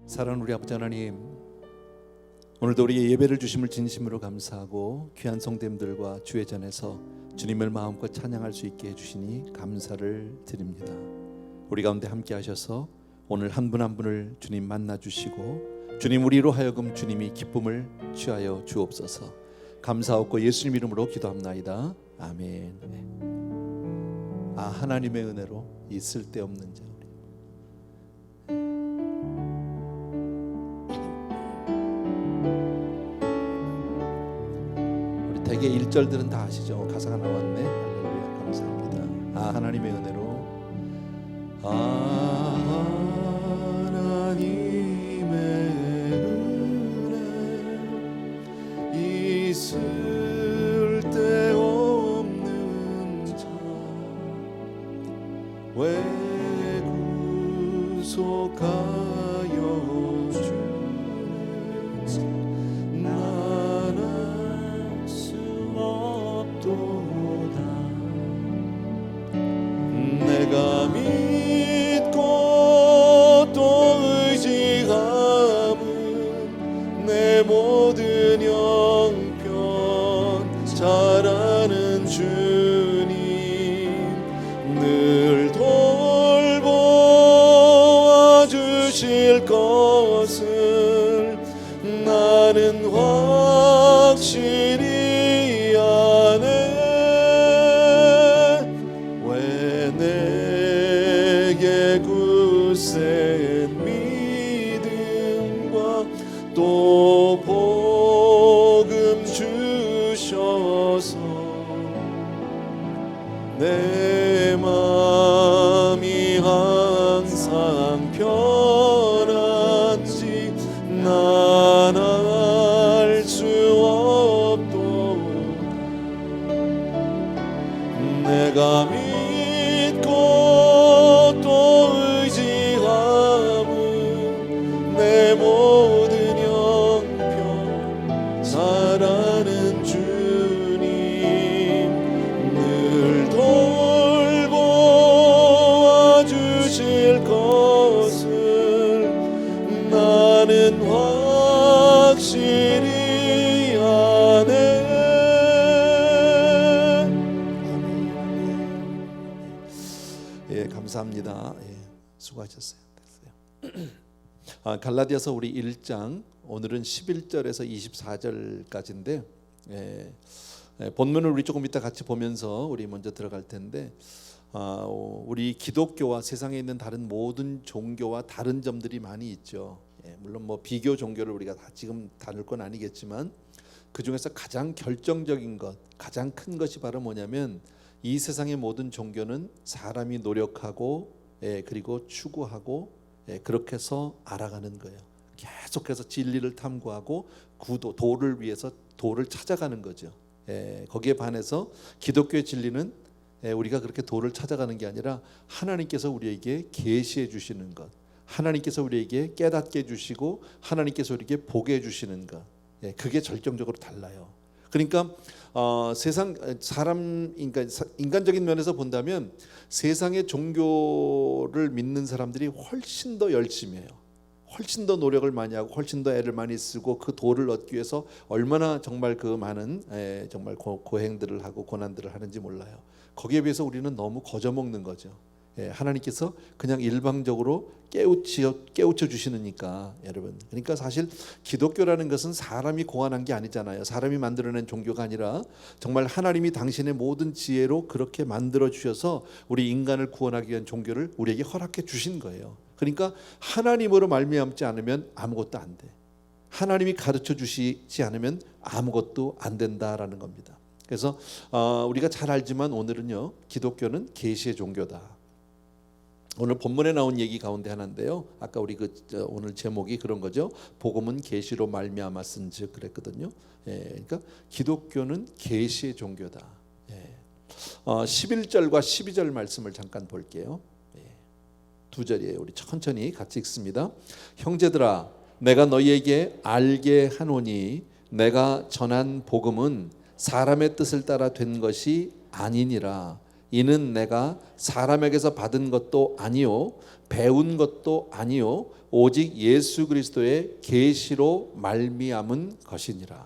사랑하는 우리 아버지 하나님, 오늘도 우리의 예배를 주심을 진심으로 감사하고 귀한 성도님들과 주의 전에서 주님을 마음껏 찬양할 수 있게 해주시니 감사를 드립니다. 우리 가운데 함께 하셔서 오늘 한 분 한 분을 주님 만나 주시고 주님 우리로 하여금 주님이 기쁨을 취하여 주옵소서. 감사하고 예수님 이름으로 기도합나이다. 아멘. 하나님의 은혜로 이 쓸데없는 자 우리 대개 1절들은 다 아시죠? 가사가 나왔네. 할렐루야, 감사합니다. 하나님의 은혜로 하나님의 은혜 이 쓸데없는 자 왜 구속하여 주는지 난 알 수 없도다. 내가 믿고 또 의지함은 내 모든 형편 잘 아는 주님 늘 돌보아 주실 것을 나는 확실히 아네. 왜 내게 굳센 믿음과 또 복음 주셔서 내 마음이 항상 편한지 난 알 수 없도다. 내가 믿고 또 의지함은 내 모든 형편 잘 아는 주님 늘 돌보아 주실 것을 나는 확실히 아네. 예, 감사합니다. 예, 수고하셨어요. 됐어요. 갈라디아서 우리 1장 오늘은 11절에서 24절까지인데 본문을 우리 조금 이따 같이 보면서 우리 먼저 들어갈 텐데 우리 기독교와 세상에 있는 다른 모든 종교와 다른 점들이 많이 있죠. 물론 뭐 비교 종교를 우리가 다 지금 다룰 건 아니겠지만 그 중에서 가장 결정적인 것, 가장 큰 것이 바로 뭐냐면 이 세상의 모든 종교는 사람이 노력하고 그리고 추구하고 그렇게 해서 알아가는 거예요. 계속해서 진리를 탐구하고 도를 위해서 도를 찾아가는 거죠. 거기에 반해서 기독교의 진리는 우리가 그렇게 도를 찾아가는 게 아니라 하나님께서 우리에게 계시해 주시는 것, 하나님께서 우리에게 깨닫게 해주시고 하나님께서 우리에게 보게 해주시는 것, 그게 절정적으로 달라요. 그러니까 인간적인 면에서 본다면 세상의 종교를 믿는 사람들이 훨씬 더 열심히 해요. 훨씬 더 노력을 많이 하고 훨씬 더 애를 많이 쓰고 그 도를 얻기 위해서 얼마나 정말 그 많은 정말 고행들을 하고 고난들을 하는지 몰라요. 거기에 비해서 우리는 너무 거저먹는 거죠. 하나님께서 그냥 일방적으로 깨우쳐 주시니까 여러분. 그러니까 사실 기독교라는 것은 사람이 고안한 게 아니잖아요. 사람이 만들어낸 종교가 아니라 정말 하나님이 당신의 모든 지혜로 그렇게 만들어 주셔서 우리 인간을 구원하기 위한 종교를 우리에게 허락해 주신 거예요. 그러니까 하나님으로 말미암지 않으면 아무것도 안 돼. 하나님이 가르쳐 주시지 않으면 아무것도 안 된다라는 겁니다. 그래서 우리가 잘 알지만 오늘은요, 기독교는 계시의 종교다. 오늘 본문에 나온 얘기 가운데 하나인데요. 아까 우리 오늘 제목이 그런 거죠. 복음은 계시로 말미암았은즉 그랬거든요. 그러니까 기독교는 계시의 종교다. 11절과 12절 말씀을 잠깐 볼게요. 두 절이에요. 우리 천천히 같이 읽습니다. 형제들아, 내가 너희에게 알게 하노니 내가 전한 복음은 사람의 뜻을 따라 된 것이 아니니라. 이는 내가 사람에게서 받은 것도 아니요 배운 것도 아니요 오직 예수 그리스도의 계시로 말미암은 것이니라.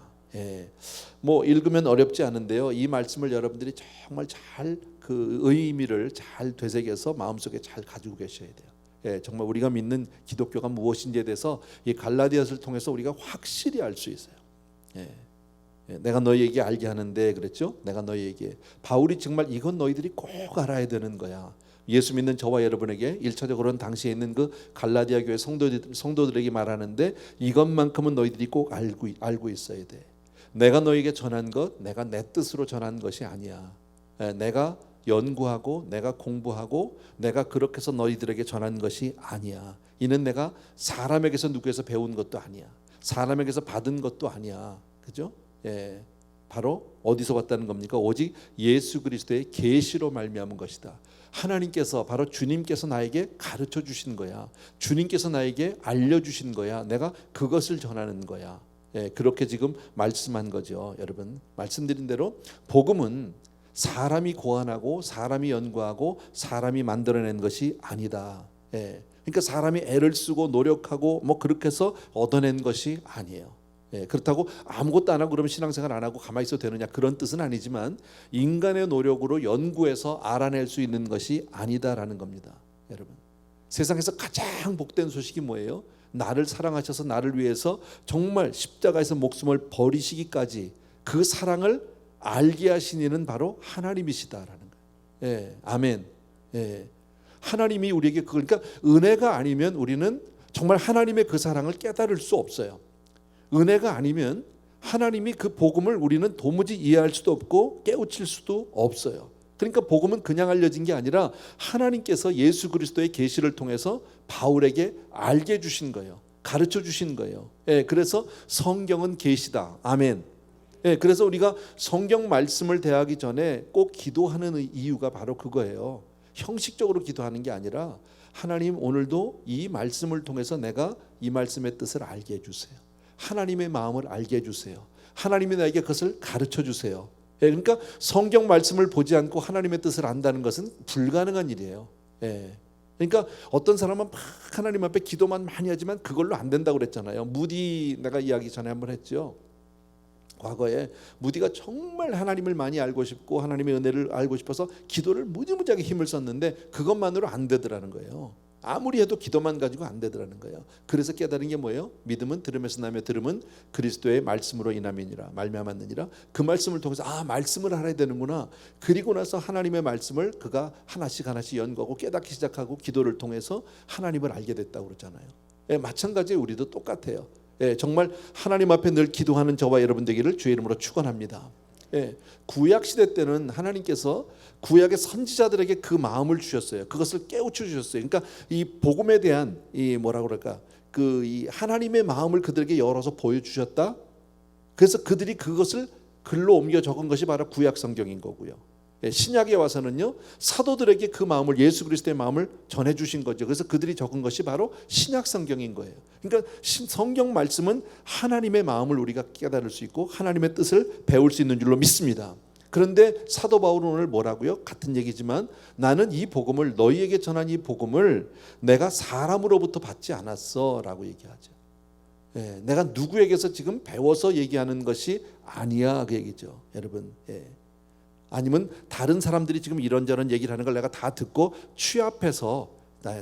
뭐 읽으면 어렵지 않은데요. 이 말씀을 여러분들이 정말 잘 그 의미를 잘 되새겨서 마음속에 잘 가지고 계셔야 돼요. 정말 우리가 믿는 기독교가 무엇인지에 대해서 이 갈라디아서를 통해서 우리가 확실히 알 수 있어요. 내가 너희에게 알게 하는데 그랬죠. 내가 너희에게 바울이 정말 이건 너희들이 꼭 알아야 되는 거야. 예수 믿는 저와 여러분에게 1차적으로는 당시에 있는 그 갈라디아 교회 성도들에게 말하는데 이것만큼은 너희들이 꼭 알고 있어야 돼. 내가 너희에게 전한 것 내가 내 뜻으로 전한 것이 아니야. 내가 연구하고 내가 공부하고 내가 그렇게 해서 너희들에게 전한 것이 아니야. 이는 내가 사람에게서 누구에서 배운 것도 아니야. 사람에게서 받은 것도 아니야. 그죠? 바로 어디서 왔다는 겁니까? 오직 예수 그리스도의 계시로 말미암은 것이다. 하나님께서 바로 주님께서 나에게 가르쳐 주신 거야. 주님께서 나에게 알려주신 거야. 내가 그것을 전하는 거야. 그렇게 지금 말씀한 거죠. 여러분 말씀드린 대로 복음은 사람이 고안하고 사람이 연구하고 사람이 만들어낸 것이 아니다. 그러니까 사람이 애를 쓰고 노력하고 뭐 그렇게 해서 얻어낸 것이 아니에요. 그렇다고 아무것도 안 하고 그러면 신앙생활 안 하고 가만히 있어도 되느냐 그런 뜻은 아니지만 인간의 노력으로 연구해서 알아낼 수 있는 것이 아니다라는 겁니다. 여러분 세상에서 가장 복된 소식이 뭐예요? 나를 사랑하셔서 나를 위해서 정말 십자가에서 목숨을 버리시기까지 그 사랑을 알게 하신 이는 바로 하나님이시다라는 거예요. 아멘. 하나님이 우리에게 그러니까 은혜가 아니면 우리는 정말 하나님의 그 사랑을 깨달을 수 없어요. 은혜가 아니면 하나님이 그 복음을 우리는 도무지 이해할 수도 없고 깨우칠 수도 없어요. 그러니까 복음은 그냥 알려진 게 아니라 하나님께서 예수 그리스도의 계시를 통해서 바울에게 알게 주신 거예요. 가르쳐 주신 거예요. 그래서 성경은 계시다. 아멘. 그래서 우리가 성경 말씀을 대하기 전에 꼭 기도하는 이유가 바로 그거예요. 형식적으로 기도하는 게 아니라 하나님 오늘도 이 말씀을 통해서 내가 이 말씀의 뜻을 알게 해주세요. 하나님의 마음을 알게 해주세요. 하나님이 나에게 그것을 가르쳐 주세요. 그러니까 성경 말씀을 보지 않고 하나님의 뜻을 안다는 것은 불가능한 일이에요. 그러니까 어떤 사람은 막 하나님 앞에 기도만 많이 하지만 그걸로 안 된다고 그랬잖아요. 무디 내가 이야기 전에 한번 했죠. 과거에 무디가 정말 하나님을 많이 알고 싶고 하나님의 은혜를 알고 싶어서 기도를 무지무지하게 힘을 썼는데 그것만으로 안 되더라는 거예요. 아무리 해도 기도만 가지고 안 되더라는 거예요. 그래서 깨달은 게 뭐예요? 믿음은 들음에서 나며 들음은 그리스도의 말씀으로 인함이니라 말미암았느니라. 그 말씀을 통해서 말씀을 알아야 되는구나. 그리고 나서 하나님의 말씀을 그가 하나씩 연구하고 깨닫기 시작하고 기도를 통해서 하나님을 알게 됐다고 그러잖아요. 마찬가지로 우리도 똑같아요. 정말 하나님 앞에 늘 기도하는 저와 여러분 되기를 주의 이름으로 축원합니다. 구약 시대 때는 하나님께서 구약의 선지자들에게 그 마음을 주셨어요. 그것을 깨우쳐 주셨어요. 그러니까 이 복음에 대한 이 뭐라고 그럴까? 그 이 하나님의 마음을 그들에게 열어서 보여 주셨다. 그래서 그들이 그것을 글로 옮겨 적은 것이 바로 구약 성경인 거고요. 신약에 와서는요 사도들에게 그 마음을 예수 그리스도의 마음을 전해 주신 거죠. 그래서 그들이 적은 것이 바로 신약 성경인 거예요. 그러니까 성경 말씀은 하나님의 마음을 우리가 깨달을 수 있고 하나님의 뜻을 배울 수 있는 줄로 믿습니다. 그런데 사도 바울은 오늘 뭐라고요? 같은 얘기지만 나는 이 복음을 너희에게 전한 이 복음을 내가 사람으로부터 받지 않았어 라고 얘기하죠. 내가 누구에게서 지금 배워서 얘기하는 것이 아니야 그 얘기죠. 여러분 아니면 다른 사람들이 지금 이런저런 얘기를 하는 걸 내가 다 듣고 취합해서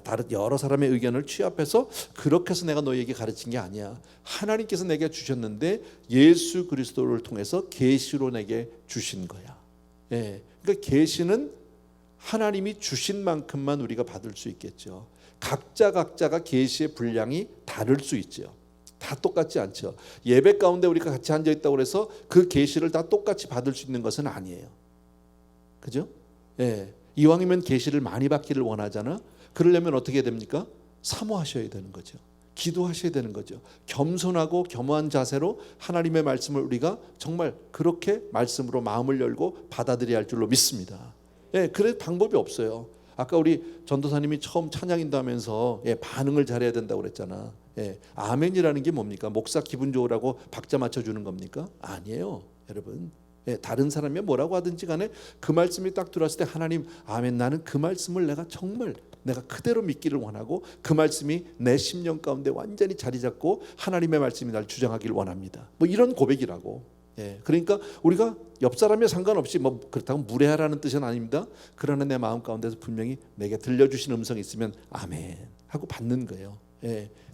다른 여러 사람의 의견을 취합해서 그렇게 해서 내가 너희에게 가르친 게 아니야. 하나님께서 내게 주셨는데 예수 그리스도를 통해서 계시로 내게 주신 거야. 그러니까 계시는 하나님이 주신 만큼만 우리가 받을 수 있겠죠. 각자가 계시의 분량이 다를 수 있죠. 다 똑같지 않죠. 예배 가운데 우리가 같이 앉아 있다고 해서 그 계시를 다 똑같이 받을 수 있는 것은 아니에요. 그죠? 이왕이면 계시를 많이 받기를 원하잖아. 그러려면 어떻게 됩니까? 사모하셔야 되는 거죠. 기도하셔야 되는 거죠. 겸손하고 겸허한 자세로 하나님의 말씀을 우리가 정말 그렇게 말씀으로 마음을 열고 받아들여야 할 줄로 믿습니다. 그래 방법이 없어요. 아까 우리 전도사님이 처음 찬양 인도하면서 반응을 잘해야 된다고 그랬잖아. 아멘이라는 게 뭡니까? 목사 기분 좋으라고 박자 맞춰주는 겁니까? 아니에요, 여러분. 다른 사람이 뭐라고 하든지 간에 그 말씀이 딱 들어왔을 때 하나님 아멘 나는 그 말씀을 내가 정말 내가 그대로 믿기를 원하고 그 말씀이 내 심령 가운데 완전히 자리 잡고 하나님의 말씀이 날 주장하기를 원합니다. 뭐 이런 고백이라고. 그러니까 우리가 옆 사람에 상관없이 뭐 그렇다고 무례하라는 뜻은 아닙니다. 그러나 내 마음 가운데서 분명히 내게 들려주신 음성이 있으면 아멘 하고 받는 거예요.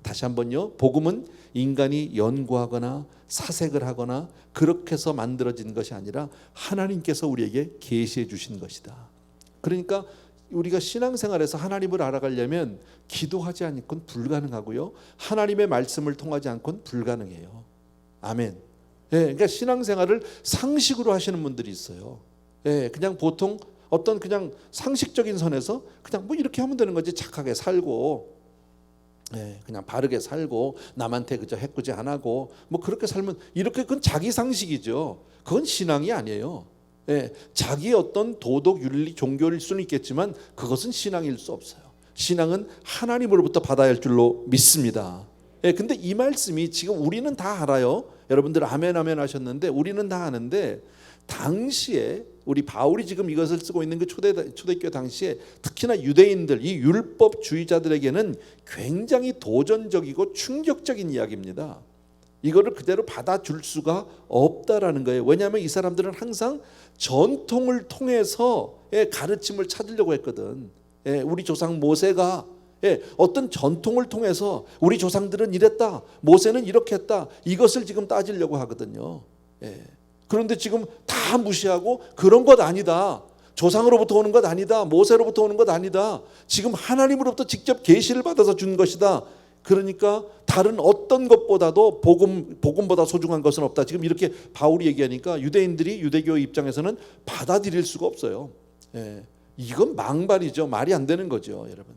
다시 한번요. 복음은 인간이 연구하거나 사색을 하거나 그렇게 해서 만들어진 것이 아니라 하나님께서 우리에게 계시해 주신 것이다. 그러니까 우리가 신앙생활에서 하나님을 알아가려면 기도하지 않고는 불가능하고요. 하나님의 말씀을 통하지 않고는 불가능해요. 아멘. 그러니까 신앙생활을 상식으로 하시는 분들이 있어요. 그냥 보통 어떤 그냥 상식적인 선에서 그냥 뭐 이렇게 하면 되는 거지. 착하게 살고 그냥 바르게 살고 남한테 그저 해코지 안 하고 뭐 그렇게 살면 이렇게 그건 자기 상식이죠. 그건 신앙이 아니에요. 자기의 어떤 도덕, 윤리, 종교일 수는 있겠지만 그것은 신앙일 수 없어요. 신앙은 하나님으로부터 받아야 할 줄로 믿습니다. 근데 이 말씀이 지금 우리는 다 알아요. 여러분들 아멘 아멘 하셨는데 우리는 다 아는데 당시에 우리 바울이 지금 이것을 쓰고 있는 그 초대교회 당시에 특히나 유대인들, 이 율법주의자들에게는 굉장히 도전적이고 충격적인 이야기입니다. 이거를 그대로 받아줄 수가 없다라는 거예요. 왜냐하면 이 사람들은 항상 전통을 통해서 가르침을 찾으려고 했거든. 우리 조상 모세가 어떤 전통을 통해서 우리 조상들은 이랬다, 모세는 이렇게 했다, 이것을 지금 따지려고 하거든요. 그런데 지금 다 무시하고 그런 것 아니다, 조상으로부터 오는 것 아니다, 모세로부터 오는 것 아니다, 지금 하나님으로부터 직접 계시를 받아서 준 것이다. 그러니까 다른 어떤 것보다도 복음보다 소중한 것은 없다. 지금 이렇게 바울이 얘기하니까 유대인들이 유대교 입장에서는 받아들일 수가 없어요. 이건 망발이죠. 말이 안 되는 거죠, 여러분.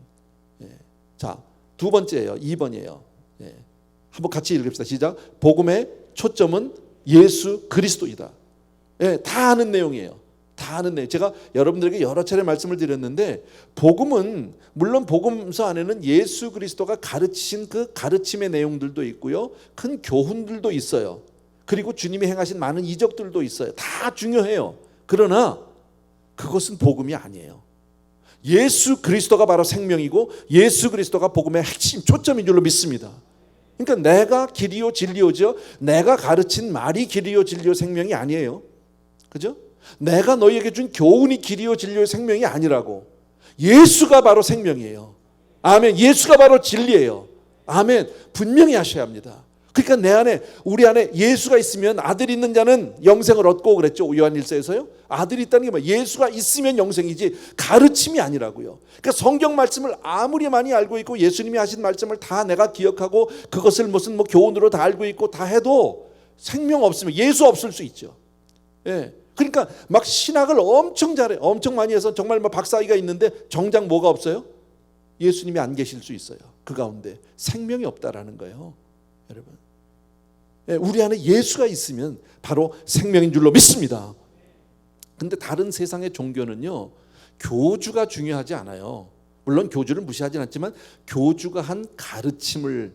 자, 두 번째예요. 2번이에요. 한번 같이 읽읍시다. 시작. 복음의 초점은 예수 그리스도이다. 다 아는 내용이에요. 다 아는 내용. 제가 여러분들에게 여러 차례 말씀을 드렸는데 복음은 물론 복음서 안에는 예수 그리스도가 가르치신 그 가르침의 내용들도 있고요. 큰 교훈들도 있어요. 그리고 주님이 행하신 많은 이적들도 있어요. 다 중요해요. 그러나 그것은 복음이 아니에요. 예수 그리스도가 바로 생명이고 예수 그리스도가 복음의 핵심 초점인 줄로 믿습니다. 그러니까 내가 길이요 진리요죠. 내가 가르친 말이 길이요 진리요 생명이 아니에요. 그죠? 내가 너희에게 준 교훈이 길이요 진리요 생명이 아니라고. 예수가 바로 생명이에요. 아멘. 예수가 바로 진리예요. 아멘. 분명히 하셔야 합니다. 그러니까 내 안에, 우리 안에 예수가 있으면 아들 있는 자는 영생을 얻고 그랬죠. 요한 1서에서요. 아들이 있다는 게 뭐예요? 예수가 있으면 영생이지 가르침이 아니라고요. 그러니까 성경 말씀을 아무리 많이 알고 있고 예수님이 하신 말씀을 다 내가 기억하고 그것을 무슨 뭐 교훈으로 다 알고 있고 다 해도 생명 없으면 예수 없을 수 있죠. 그러니까 막 신학을 엄청 잘해, 엄청 많이 해서 정말 막 박사학위가 있는데 정작 뭐가 없어요? 예수님이 안 계실 수 있어요. 그 가운데 생명이 없다라는 거예요, 여러분. 우리 안에 예수가 있으면 바로 생명인 줄로 믿습니다. 근데 다른 세상의 종교는요, 교주가 중요하지 않아요. 물론 교주를 무시하진 않지만 교주가 한 가르침을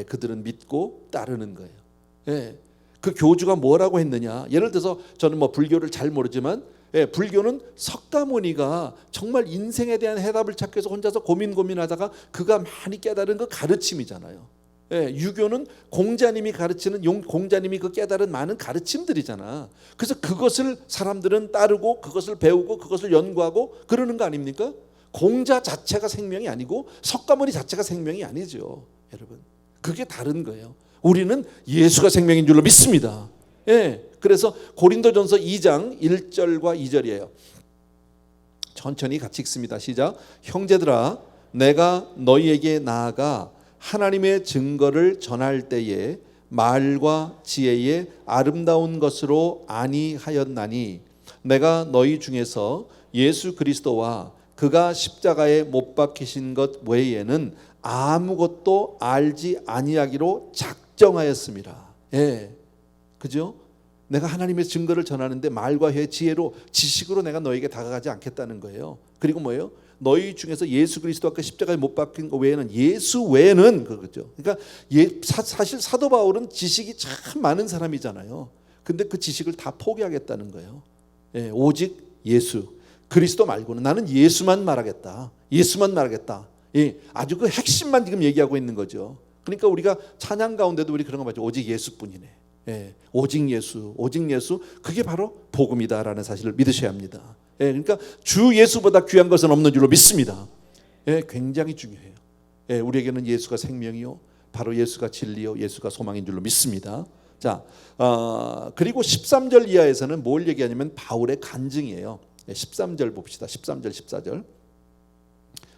그들은 믿고 따르는 거예요. 그 교주가 뭐라고 했느냐. 예를 들어서 저는 뭐 불교를 잘 모르지만 불교는 석가모니가 정말 인생에 대한 해답을 찾기 위해서 혼자서 고민하다가 그가 많이 깨달은 그 가르침이잖아요. 유교는 공자님이 가르치는 공자님이 그 깨달은 많은 가르침들이잖아. 그래서 그것을 사람들은 따르고 그것을 배우고 그것을 연구하고 그러는 거 아닙니까? 공자 자체가 생명이 아니고 석가모니 자체가 생명이 아니죠, 여러분. 그게 다른 거예요. 우리는 예수가 생명인 줄로 믿습니다. 그래서 고린도전서 2장 1절과 2절이에요. 천천히 같이 읽습니다. 시작. 형제들아, 내가 너희에게 나아가 하나님의 증거를 전할 때에 말과 지혜의 아름다운 것으로 아니하였나니 내가 너희 중에서 예수 그리스도와 그가 십자가에 못 박히신 것 외에는 아무것도 알지 아니하기로 작정하였습니다. 그죠? 내가 하나님의 증거를 전하는데 말과 회 지혜로 지식으로 내가 너에게 다가가지 않겠다는 거예요. 그리고 뭐예요? 너희 중에서 예수 그리스도와 그 십자가에 못 박힌 것 외에는, 예수 외에는 그거죠. 그러니까 사실 사도 바울은 지식이 참 많은 사람이잖아요. 근데 그 지식을 다 포기하겠다는 거예요. 오직 예수, 그리스도 말고는 나는 예수만 말하겠다. 예수만 말하겠다. 예, 아주 그 핵심만 지금 얘기하고 있는 거죠. 그러니까 우리가 찬양 가운데도 우리 그런 거 맞죠. 오직 예수뿐이네. 예, 오직 예수, 오직 예수. 그게 바로 복음이다라는 사실을 믿으셔야 합니다. 예, 그러니까 주 예수보다 귀한 것은 없는 줄로 믿습니다. 예, 굉장히 중요해요. 예, 우리에게는 예수가 생명이요, 바로 예수가 진리요, 예수가 소망인 줄로 믿습니다. 자, 그리고 13절 이하에서는 뭘 얘기하냐면 바울의 간증이에요. 13절 봅시다. 13절 14절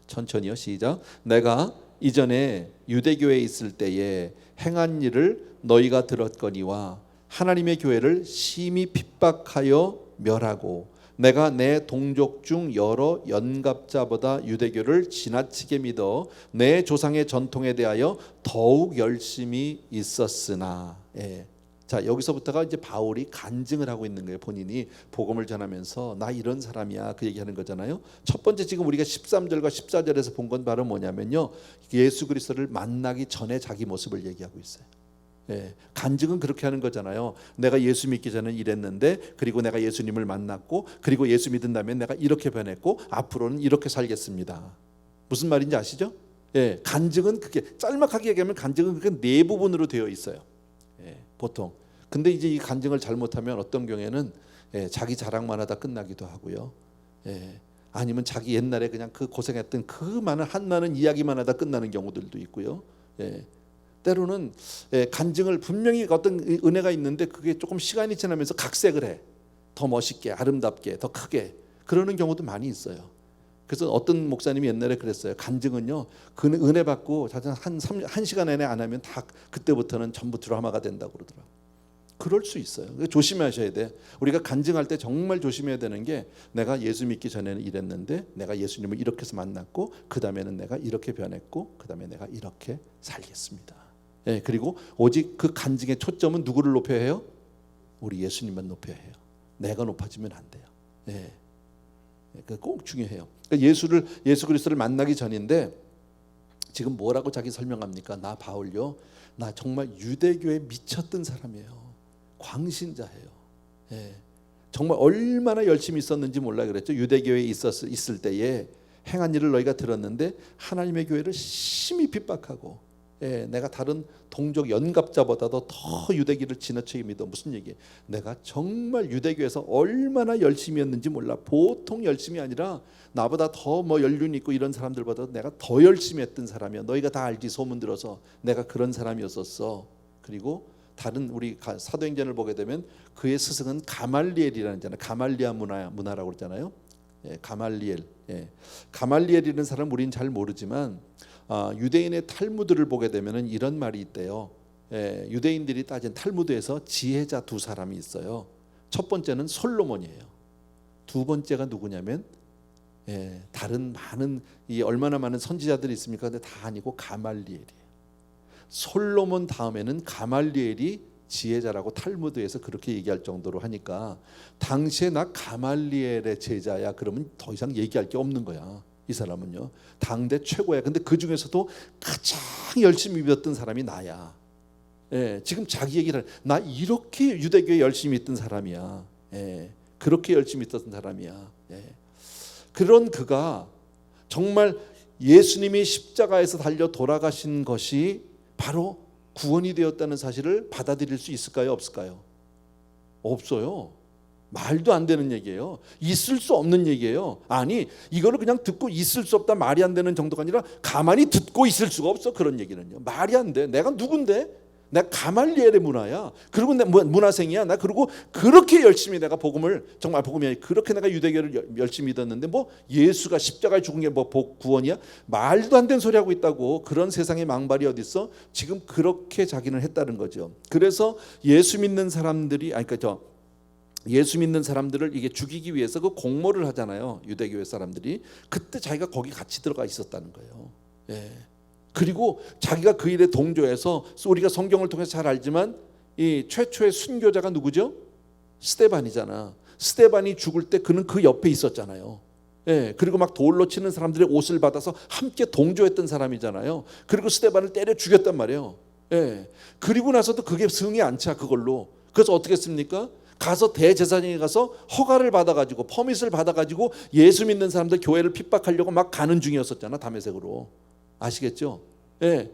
천천히요. 시작. 내가 이전에 유대교에 있을 때에 행한 일을 너희가 들었거니와 하나님의 교회를 심히 핍박하여 멸하고 내가 내 동족 중 여러 연갑자보다 유대교를 지나치게 믿어 내 조상의 전통에 대하여 더욱 열심히 있었으나. 예. 자, 여기서부터가 이제 바울이 간증을 하고 있는 거예요. 본인이 복음을 전하면서 나 이런 사람이야 그 얘기하는 거잖아요. 첫 번째 지금 우리가 13절과 14절에서 본 건 바로 뭐냐면요, 예수 그리스도를 만나기 전에 자기 모습을 얘기하고 있어요. 예, 간증은 그렇게 하는 거잖아요. 내가 예수 믿기 전에 이랬는데, 그리고 내가 예수님을 만났고, 그리고 예수 믿은 다음에 내가 이렇게 변했고, 앞으로는 이렇게 살겠습니다. 무슨 말인지 아시죠? 예, 간증은 그게 짤막하게 얘기하면 간증은 그게 네 부분으로 되어 있어요. 예, 보통. 근데 이제 이 간증을 잘못하면 어떤 경우에는 자기 자랑만 하다 끝나기도 하고요. 예, 아니면 자기 옛날에 그냥 그 고생했던 그 많은 이야기만 하다 끝나는 경우들도 있고요. 예. 때로는 간증을 분명히 어떤 은혜가 있는데 그게 조금 시간이 지나면서 각색을 해. 더 멋있게, 아름답게, 더 크게. 그러는 경우도 많이 있어요. 그래서 어떤 목사님이 옛날에 그랬어요. 간증은요, 그 은혜 받고 한 시간 안에 안 하면 다 그때부터는 전부 드라마가 된다고 그러더라고요. 그럴 수 있어요. 조심하셔야 돼. 우리가 간증할 때 정말 조심해야 되는 게, 내가 예수 믿기 전에는 이랬는데 내가 예수님을 이렇게 해서 만났고, 그 다음에는 내가 이렇게 변했고, 그 다음에 내가 이렇게 살겠습니다. 예, 그리고 오직 그 간증의 초점은 누구를 높여야 해요? 우리 예수님만 높여야 해요. 내가 높아지면 안 돼요. 예, 꼭 중요해요. 그러니까 예수 그리스도를 만나기 전인데 지금 뭐라고 자기 설명합니까? 나 바울요, 나 정말 유대교에 미쳤던 사람이에요. 광신자예요. 예, 정말 얼마나 열심히 있었는지 몰라 그랬죠. 유대교에 있을 때에 행한 일을 너희가 들었는데 하나님의 교회를 심히 핍박하고, 예, 내가 다른 동족 연갑자보다도 더 유대교를 지나치게 믿어. 무슨 얘기예요? 내가 정말 유대교에서 얼마나 열심히 했는지 몰라. 보통 열심이 아니라 나보다 더 연륜 있고 이런 사람들보다 내가 더 열심히 했던 사람이야. 너희가 다 알지, 소문 들어서. 내가 그런 사람이었었어. 그리고 다른 우리 사도행전을 보게 되면 그의 스승은 가말리엘이라는 잖아요. 가말리아 문화라고 그러잖아요. 예, 가말리엘. 예. 가말리엘이라는 사람 우리는 잘 모르지만 유대인의 탈무드를 보게 되면은 이런 말이 있대요. 예, 유대인들이 따진 탈무드에서 지혜자 두 사람이 있어요. 첫 번째는 솔로몬이에요. 두 번째가 누구냐면 다른 많은 얼마나 많은 선지자들이 있습니까? 근데 다 아니고 가말리엘이에요. 솔로몬 다음에는 가말리엘이 지혜자라고 탈무드에서 그렇게 얘기할 정도로 하니까, 당시에 나 가말리엘의 제자야 그러면 더 이상 얘기할 게 없는 거야. 이 사람은요, 당대 최고야. 근데 그 중에서도 가장 열심히 믿었던 사람이 나야. 예, 지금 자기 얘기를, 나 이렇게 유대교에 열심히 있던 사람이야. 예, 그렇게 열심히 있었던 사람이야. 예. 그런 그가 정말 예수님이 십자가에서 달려 돌아가신 것이 바로 구원이 되었다는 사실을 받아들일 수 있을까요? 없을까요? 없어요. 말도 안 되는 얘기예요. 있을 수 없는 얘기예요. 아니, 이거를 그냥 듣고 있을 수 없다, 말이 안 되는 정도가 아니라 가만히 듣고 있을 수가 없어. 그런 얘기는요, 말이 안 돼. 내가 누군데? 내가 가말리엘의 문화야. 그리고 내 문화생이야. 나 그리고 그렇게 열심히 내가 복음을, 정말 복음이 아니라 그렇게 내가 유대교를 열심히 믿었는데 뭐 예수가 십자가에 죽은 게 뭐 구원이야? 말도 안 되는 소리 하고 있다고. 그런 세상의 망발이 어디 있어? 지금 그렇게 자기는 했다는 거죠. 그래서 예수 믿는 사람들이, 예수 믿는 사람들을 이게 죽이기 위해서 그 공모를 하잖아요. 유대교회 사람들이. 그때 자기가 거기 같이 들어가 있었다는 거예요. 예. 그리고 자기가 그 일에 동조해서, 우리가 성경을 통해서 잘 알지만 이 최초의 순교자가 누구죠? 스데반이잖아. 스데반이 죽을 때 그는 그 옆에 있었잖아요. 예, 그리고 막 돌로 치는 사람들의 옷을 받아서 함께 동조했던 사람이잖아요. 그리고 스데반을 때려 죽였단 말이에요. 예, 그리고 나서도 그게 승이 안 차, 그걸로. 그래서 어떻게 했습니까? 가서 대제사장에 가서 허가를 받아가지고 퍼밋을 받아가지고 예수 믿는 사람들 교회를 핍박하려고 막 가는 중이었었잖아. 다메섹으로. 아시겠죠? 예.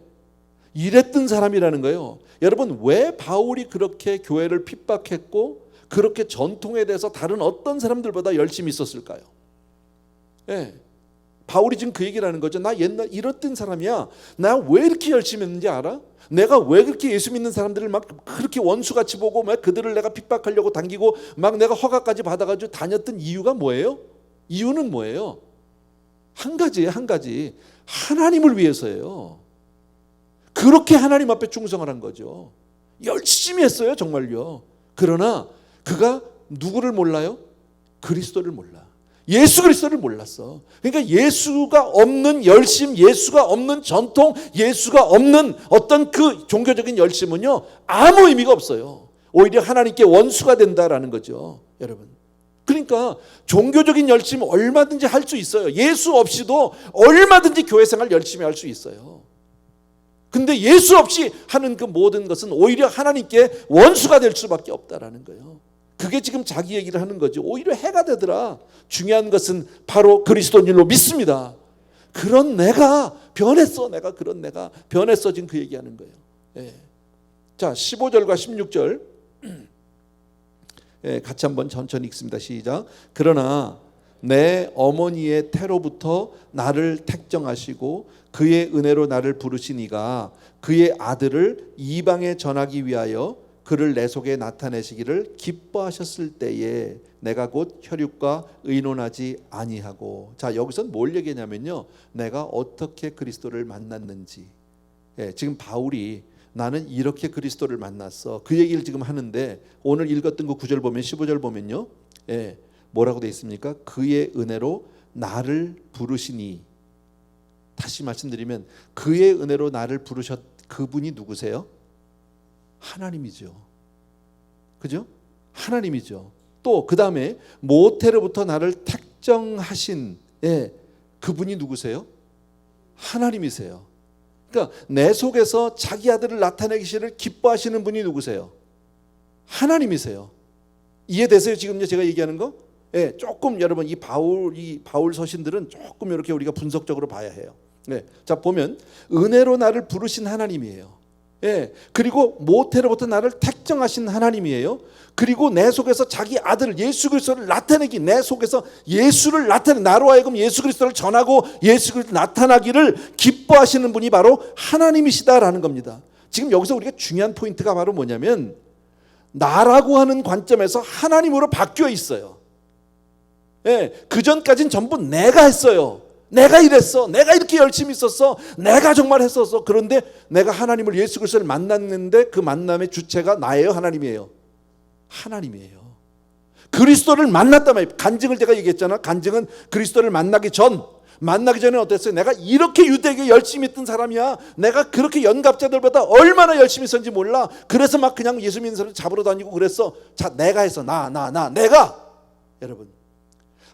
이랬던 사람이라는 거예요. 여러분, 왜 바울이 그렇게 교회를 핍박했고 그렇게 전통에 대해서 다른 어떤 사람들보다 열심히 있었을까요? 예. 바울이 지금 그 얘기를 하는 거죠. 나 옛날 이랬던 사람이야. 나 왜 이렇게 열심히 했는지 알아? 내가 왜 그렇게 예수 믿는 사람들을 막 그렇게 원수같이 보고 막 그들을 내가 핍박하려고 당기고 막 내가 허가까지 받아가지고 다녔던 이유가 뭐예요? 이유는 뭐예요? 한 가지예요. 한 가지. 하나님을 위해서예요. 그렇게 하나님 앞에 충성을 한 거죠. 열심히 했어요. 정말요. 그러나 그가 누구를 몰라요? 그리스도를 몰라. 예수 그리스도를 몰랐어. 그러니까 예수가 없는 열심, 예수가 없는 전통, 예수가 없는 어떤 그 종교적인 열심은요, 아무 의미가 없어요. 오히려 하나님께 원수가 된다라는 거죠, 여러분. 그러니까 종교적인 열심 얼마든지 할 수 있어요. 예수 없이도 얼마든지 교회 생활 열심히 할 수 있어요. 근데 예수 없이 하는 그 모든 것은 오히려 하나님께 원수가 될 수밖에 없다라는 거예요. 그게 지금 자기 얘기를 하는 거죠. 오히려 해가 되더라. 중요한 것은 바로 그리스도인 줄로 믿습니다. 그런 내가 변했어. 그런 내가 변했어. 지금 그 얘기하는 거예요. 예. 자, 15절과 16절 예, 같이 한번 천천히 읽습니다. 시작. 그러나 내 어머니의 태로부터 나를 택정하시고 그의 은혜로 나를 부르시니가 그의 아들을 이방에 전하기 위하여 그를 내 속에 나타내시기를 기뻐하셨을 때에 내가 곧 혈육과 의논하지 아니하고. 자, 여기서는 뭘 얘기하냐면요, 내가 어떻게 그리스도를 만났는지. 예, 지금 바울이 나는 이렇게 그리스도를 만났어, 그 얘기를 지금 하는데, 오늘 읽었던 그 9절 보면 15절 보면요, 예, 뭐라고 돼 있습니까? 그의 은혜로 나를 부르시니. 다시 말씀드리면 그의 은혜로 나를 부르셨, 그분이 누구세요? 하나님이죠. 그죠? 하나님이죠. 또 그 다음에 모태로부터 나를 택정하신, 예, 그분이 누구세요? 하나님이세요. 그러니까 내 속에서 자기 아들을 나타내기를 기뻐하시는 분이 누구세요? 하나님이세요. 이해되세요? 지금 제가 얘기하는 거? 예, 조금 여러분 이 바울 서신들은 조금 이렇게 우리가 분석적으로 봐야 해요. 네, 자 보면 은혜로 나를 부르신 하나님이에요. 예, 그리고 모태로부터 나를 택정하신 하나님이에요. 그리고 내 속에서 자기 아들 예수 그리스도를 나타내기, 내 속에서 예수를 나타내, 나로 하여금 예수 그리스도를 전하고 예수 그리스도 나타나기를 기뻐하시는 분이 바로 하나님이시다라는 겁니다. 지금 여기서 우리가 중요한 포인트가 바로 뭐냐면, 나라고 하는 관점에서 하나님으로 바뀌어 있어요. 예, 그 전까지는 전부 내가 했어요. 내가 이랬어. 내가 이렇게 열심히 있었어. 내가 정말 했었어. 그런데 내가 하나님을, 예수 그리스도를 만났는데 그 만남의 주체가 나예요? 하나님이에요? 하나님이에요. 그리스도를 만났단 말이에요. 간증을 제가 얘기했잖아. 간증은 그리스도를 만나기 전에 어땠어요? 내가 이렇게 유대교에 열심히 있던 사람이야. 내가 그렇게 연갑자들보다 얼마나 열심히 있었는지 몰라. 그래서 막 그냥 예수 믿는 사람을 잡으러 다니고 그랬어. 자, 내가 했어. 내가. 여러분,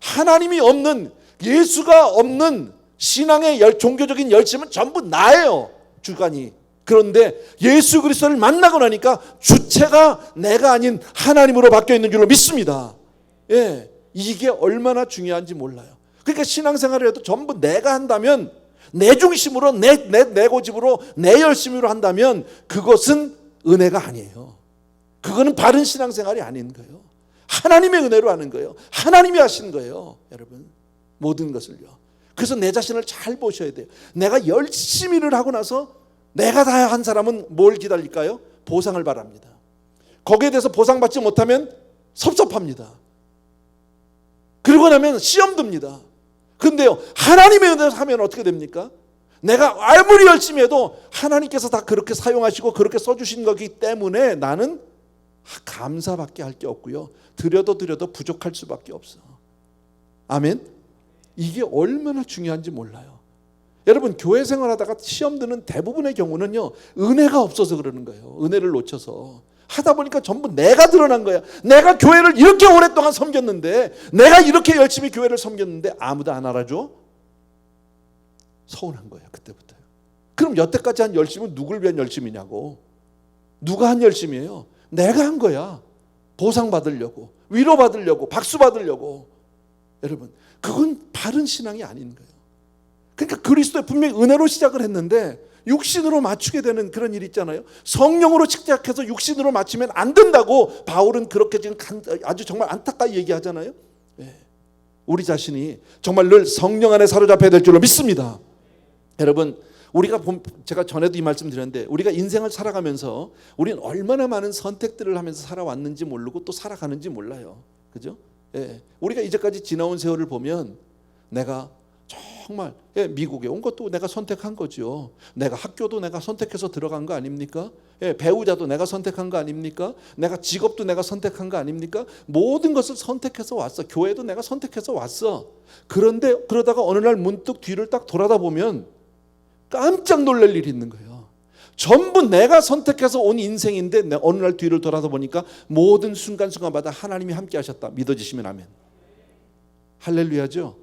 하나님이 없는, 예수가 없는 신앙의 종교적인 열심은 전부 나예요, 주관이. 그런데 예수 그리스도를 만나고 나니까 주체가 내가 아닌 하나님으로 바뀌어 있는 줄로 믿습니다. 예, 이게 얼마나 중요한지 몰라요. 그러니까 신앙생활을 해도 전부 내가 한다면, 내 중심으로, 내 고집으로, 내 열심으로 한다면 그것은 은혜가 아니에요. 그거는 바른 신앙생활이 아닌 거예요. 하나님의 은혜로 하는 거예요. 하나님이 하신 거예요, 여러분. 모든 것을요. 그래서 내 자신을 잘 보셔야 돼요. 내가 열심히 일을 하고 나서 내가 다 한 사람은 뭘 기다릴까요? 보상을 바랍니다. 거기에 대해서 보상받지 못하면 섭섭합니다. 그러고 나면 시험 듭니다. 그런데요, 하나님의 은혜로 하면 어떻게 됩니까? 내가 아무리 열심히 해도 하나님께서 다 그렇게 사용하시고 그렇게 써주신 거기 때문에 나는 감사밖에 할 게 없고요, 드려도 부족할 수밖에 없어. 아멘. 이게 얼마나 중요한지 몰라요. 여러분, 교회 생활하다가 시험 드는 대부분의 경우는요, 은혜가 없어서 그러는 거예요. 은혜를 놓쳐서 하다 보니까 전부 내가 드러난 거야. 내가 교회를 이렇게 오랫동안 섬겼는데, 내가 이렇게 열심히 교회를 섬겼는데 아무도 안 알아줘? 서운한 거예요, 그때부터요. 그럼 여태까지 한 열심은 누굴 위한 열심이냐고. 누가 한 열심이에요? 내가 한 거야. 보상받으려고, 위로받으려고, 박수받으려고. 여러분, 그건 바른 신앙이 아닌 거예요. 그러니까 그리스도의 분명히 은혜로 시작을 했는데 육신으로 맞추게 되는 그런 일 있잖아요. 성령으로 시작해서 육신으로 맞추면 안 된다고 바울은 그렇게 지금 아주 정말 안타깝게 얘기하잖아요. 우리 자신이 정말 늘 성령 안에 사로잡혀야 될 줄로 믿습니다. 여러분, 우리가 제가 전에도 이 말씀 드렸는데 우리가 인생을 살아가면서 우리는 얼마나 많은 선택들을 하면서 살아왔는지 모르고 또 살아가는지 몰라요. 그죠? 우리가 이제까지 지나온 세월을 보면 내가 정말 미국에 온 것도 내가 선택한 거죠. 내가 학교도 내가 선택해서 들어간 거 아닙니까? 배우자도 내가 선택한 거 아닙니까? 내가 직업도 내가 선택한 거 아닙니까? 모든 것을 선택해서 왔어. 교회도 내가 선택해서 왔어. 그런데 그러다가 어느 날 문득 뒤를 딱 돌아다 보면 깜짝 놀랄 일이 있는 거예요. 전부 내가 선택해서 온 인생인데 어느 날 뒤를 돌아다 보니까 모든 순간순간마다 하나님이 함께 하셨다. 믿어지시면 아멘. 할렐루야죠.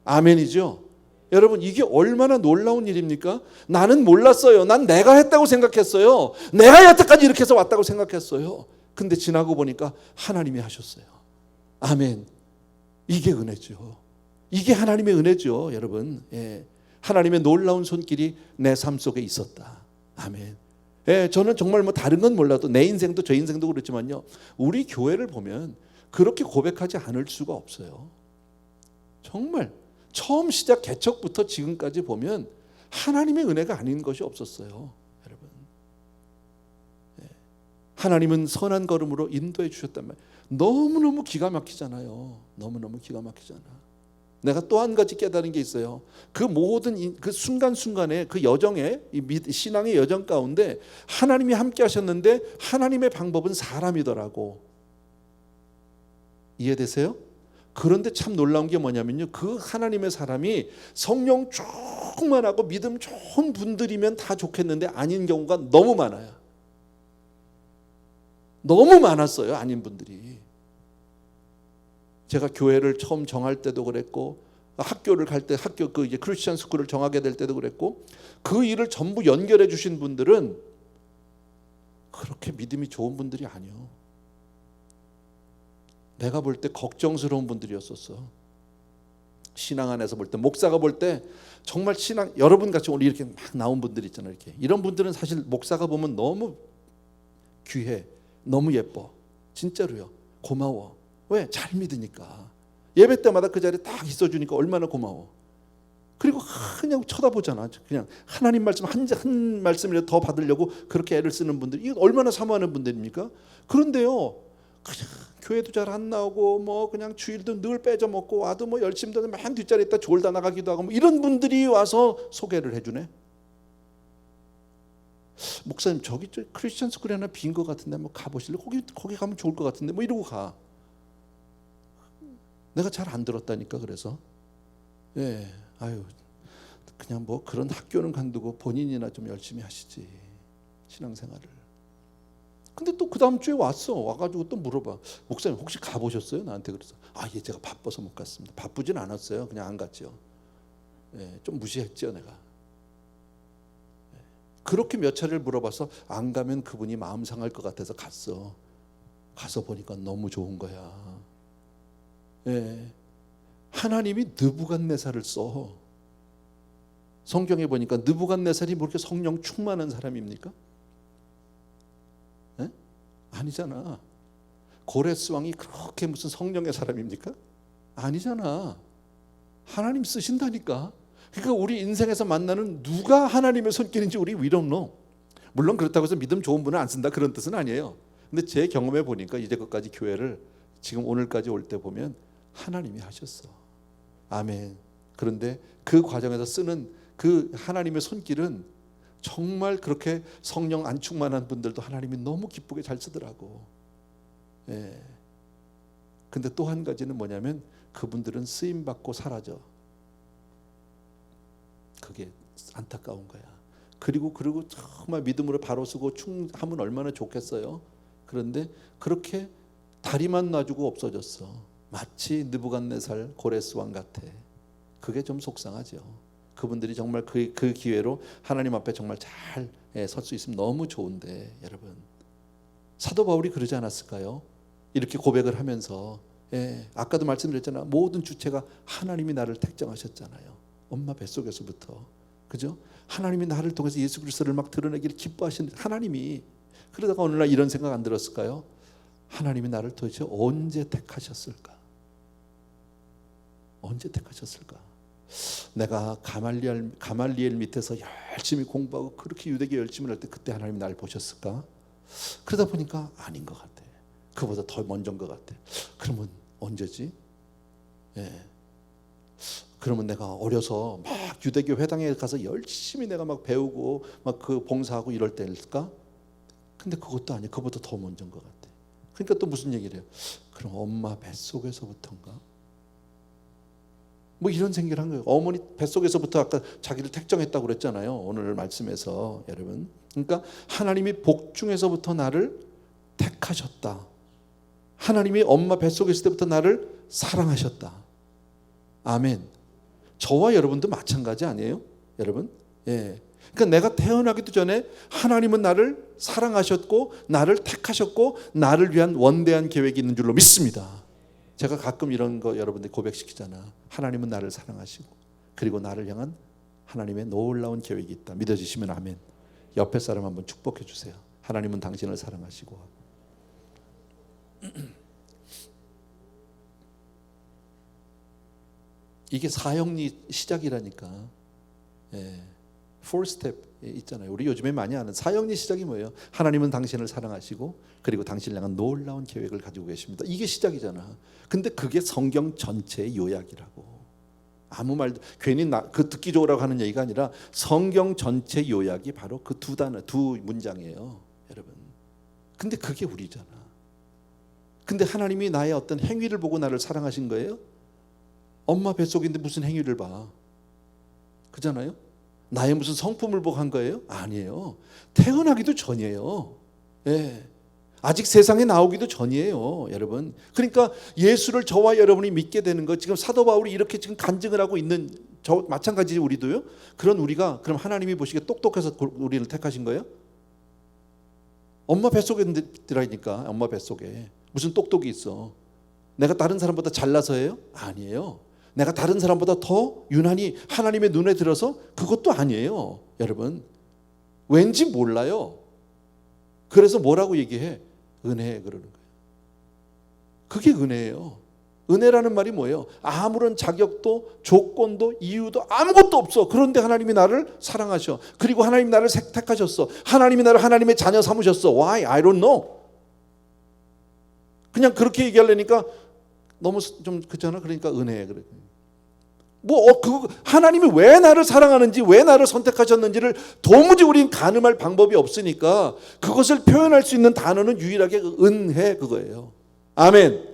아멘이죠. 여러분, 이게 얼마나 놀라운 일입니까? 나는 몰랐어요. 난 내가 했다고 생각했어요. 내가 여태까지 이렇게 해서 왔다고 생각했어요. 근데 지나고 보니까 하나님이 하셨어요. 아멘. 이게 은혜죠. 이게 하나님의 은혜죠, 여러분. 하나님의 놀라운 손길이 내 삶 속에 있었다. 아멘. 저는 정말 뭐 다른 건 몰라도 내 인생도 저 인생도 그렇지만요, 우리 교회를 보면 그렇게 고백하지 않을 수가 없어요. 정말 처음 시작 개척부터 지금까지 보면 하나님의 은혜가 아닌 것이 없었어요, 여러분. 하나님은 선한 걸음으로 인도해 주셨단 말이에요. 너무너무 기가 막히잖아요. 너무너무 기가 막히잖아. 내가 또 한 가지 깨달은 게 있어요. 그 모든 그 순간순간에 그 여정에, 신앙의 여정 가운데 하나님이 함께 하셨는데 하나님의 방법은 사람이더라고. 이해되세요? 그런데 참 놀라운 게 뭐냐면요, 그 하나님의 사람이 성령 충만하고 믿음 좋은 분들이면 다 좋겠는데 아닌 경우가 너무 많아요. 너무 많았어요, 아닌 분들이. 제가 교회를 처음 정할 때도 그랬고, 학교를 갈 때 학교 그 이제 크리스천 스쿨을 정하게 될 때도 그랬고, 그 일을 전부 연결해 주신 분들은 그렇게 믿음이 좋은 분들이 아니요. 내가 볼 때 걱정스러운 분들이었었어. 신앙 안에서 볼 때, 목사가 볼 때 정말 신앙, 여러분 같이 오늘 이렇게 막 나온 분들 있잖아요. 이렇게 이런 분들은 사실 목사가 보면 너무 귀해, 너무 예뻐, 진짜로요. 고마워. 왜? 잘 믿으니까. 예배 때마다 그 자리에 딱 있어주니까 얼마나 고마워. 그리고 그냥 쳐다보잖아. 그냥 하나님 말씀 한 말씀이라도 더 받으려고 그렇게 애를 쓰는 분들, 이거 얼마나 사모하는 분들입니까? 그런데요, 그냥 교회도 잘 안 나오고 뭐 그냥 주일도 늘 빼져 먹고 와도 뭐 열심히도 맨 뒷자리에 있다 졸다 나가기도 하고 뭐 이런 분들이 와서 소개를 해주네. 목사님, 저기 크리스천 스쿨이 하나 빈 것 같은데 뭐 가보실래? 거기 가면 좋을 것 같은데 뭐 이러고 가. 내가 잘 안 들었다니까. 그래서 아유, 그냥 뭐 그런 학교는 간두고 본인이나 좀 열심히 하시지, 신앙생활을. 근데 또 그 다음 주에 와가지고 또 물어봐. 목사님 혹시 가보셨어요? 나한테. 그래서 제가 바빠서 못 갔습니다. 바쁘진 않았어요. 그냥 안 갔죠. 좀 무시했죠, 내가. 그렇게 몇 차례를 물어봐서 안 가면 그분이 마음 상할 것 같아서 갔어. 가서 보니까 너무 좋은 거야. 하나님이 느부갓네살을 써. 성경에 보니까 느부갓네살이 뭐 이렇게 성령 충만한 사람입니까? 아니잖아. 고레스 왕이 그렇게 무슨 성령의 사람입니까? 아니잖아. 하나님 쓰신다니까. 그러니까 우리 인생에서 만나는 누가 하나님의 손길인지 우리 we don't know. 물론 그렇다고 해서 믿음 좋은 분은 안 쓴다 그런 뜻은 아니에요. 근데 제 경험해 보니까 이제까지 교회를 지금 오늘까지 올 때 보면 하나님이 하셨어. 아멘. 그런데 그 과정에서 쓰는 그 하나님의 손길은 정말 그렇게 성령 안 충만한 분들도 하나님이 너무 기쁘게 잘 쓰더라고. 근데 또 한 가지는 뭐냐면 그분들은 쓰임 받고 사라져. 그게 안타까운 거야. 그리고 정말 믿음으로 바로 쓰고 충하면 얼마나 좋겠어요. 그런데 그렇게 다리만 놔주고 없어졌어. 마치 느부갓네살 고레스 왕 같아. 그게 좀 속상하죠. 그분들이 정말 그 기회로 하나님 앞에 정말 잘 설 수 있으면 너무 좋은데, 여러분, 사도 바울이 그러지 않았을까요? 이렇게 고백을 하면서 아까도 말씀드렸잖아. 모든 주체가 하나님이 나를 택정하셨잖아요. 엄마 뱃속에서부터. 그죠? 하나님이 나를 통해서 예수 그리스도를 막 드러내기를 기뻐하신 하나님이. 그러다가 어느 날 이런 생각 안 들었을까요? 하나님이 나를 도대체 언제 택하셨을까? 언제 택하셨을까? 내가 가말리엘 밑에서 열심히 공부하고 그렇게 유대교 열심히 할 때 그때 하나님이 나를 보셨을까? 그러다 보니까 아닌 것 같아. 그보다 더 먼저인 것 같아. 그러면 언제지? 그러면 내가 어려서 막 유대교 회당에 가서 열심히 내가 막 배우고 막 그 봉사하고 이럴 때일까? 근데 그것도 아니야. 그보다 더 먼저인 것 같아. 그러니까 또 무슨 얘기를 해요? 그럼 엄마 뱃속에서부터인가? 뭐 이런 생각을 한 거예요. 어머니 뱃속에서부터 아까 자기를 택정했다고 그랬잖아요. 오늘 말씀에서 여러분. 그러니까 하나님이 복중에서부터 나를 택하셨다. 하나님이 엄마 뱃속에 있을 때부터 나를 사랑하셨다. 아멘. 저와 여러분도 마찬가지 아니에요? 여러분? 그러니까 내가 태어나기도 전에 하나님은 나를 사랑하셨고 나를 택하셨고 나를 위한 원대한 계획이 있는 줄로 믿습니다. 제가 가끔 이런 거 여러분들 고백시키잖아. 하나님은 나를 사랑하시고 그리고 나를 향한 하나님의 놀라운 계획이 있다. 믿어지시면 아멘. 옆에 사람 한번 축복해 주세요. 하나님은 당신을 사랑하시고. 이게 사형리 시작이라니까. four step 있잖아요. 우리 요즘에 많이 아는 사형리 시작이 뭐예요? 하나님은 당신을 사랑하시고 그리고 당신을 향한 놀라운 계획을 가지고 계십니다. 이게 시작이잖아. 근데 그게 성경 전체의 요약이라고. 아무 말도 괜히 그 듣기 좋으라고 하는 얘기가 아니라 성경 전체 요약이 바로 그 두 단어, 두 문장이에요, 여러분. 근데 그게 우리잖아. 근데 하나님이 나의 어떤 행위를 보고 나를 사랑하신 거예요? 엄마 뱃속인데 무슨 행위를 봐? 그잖아요? 나의 무슨 성품을 보고 한 거예요? 아니에요. 태어나기도 전이에요. 아직 세상에 나오기도 전이에요, 여러분. 그러니까 예수를 저와 여러분이 믿게 되는 거, 지금 사도 바울이 이렇게 지금 간증을 하고 있는 저 마찬가지 우리도요. 그런 우리가 그럼 하나님이 보시기에 똑똑해서 우리를 택하신 거예요? 엄마 뱃속에 들어있으니까. 엄마 뱃속에 무슨 똑똑이 있어? 내가 다른 사람보다 잘나서예요? 아니에요. 내가 다른 사람보다 더 유난히 하나님의 눈에 들어서? 그것도 아니에요, 여러분. 왠지 몰라요. 그래서 뭐라고 얘기해? 은혜 그러는 거예요. 그게 은혜예요. 은혜라는 말이 뭐예요? 아무런 자격도 조건도 이유도 아무것도 없어. 그런데 하나님이 나를 사랑하셔. 그리고 하나님이 나를 택하셨어. 하나님이 나를 하나님의 자녀 삼으셨어. Why? I don't know. 그냥 그렇게 얘기하려니까 너무 좀 그렇잖아. 그러니까 은혜 그래. 하나님이 왜 나를 사랑하는지, 왜 나를 선택하셨는지를 도무지 우린 가늠할 방법이 없으니까 그것을 표현할 수 있는 단어는 유일하게 은혜 그거예요. 아멘.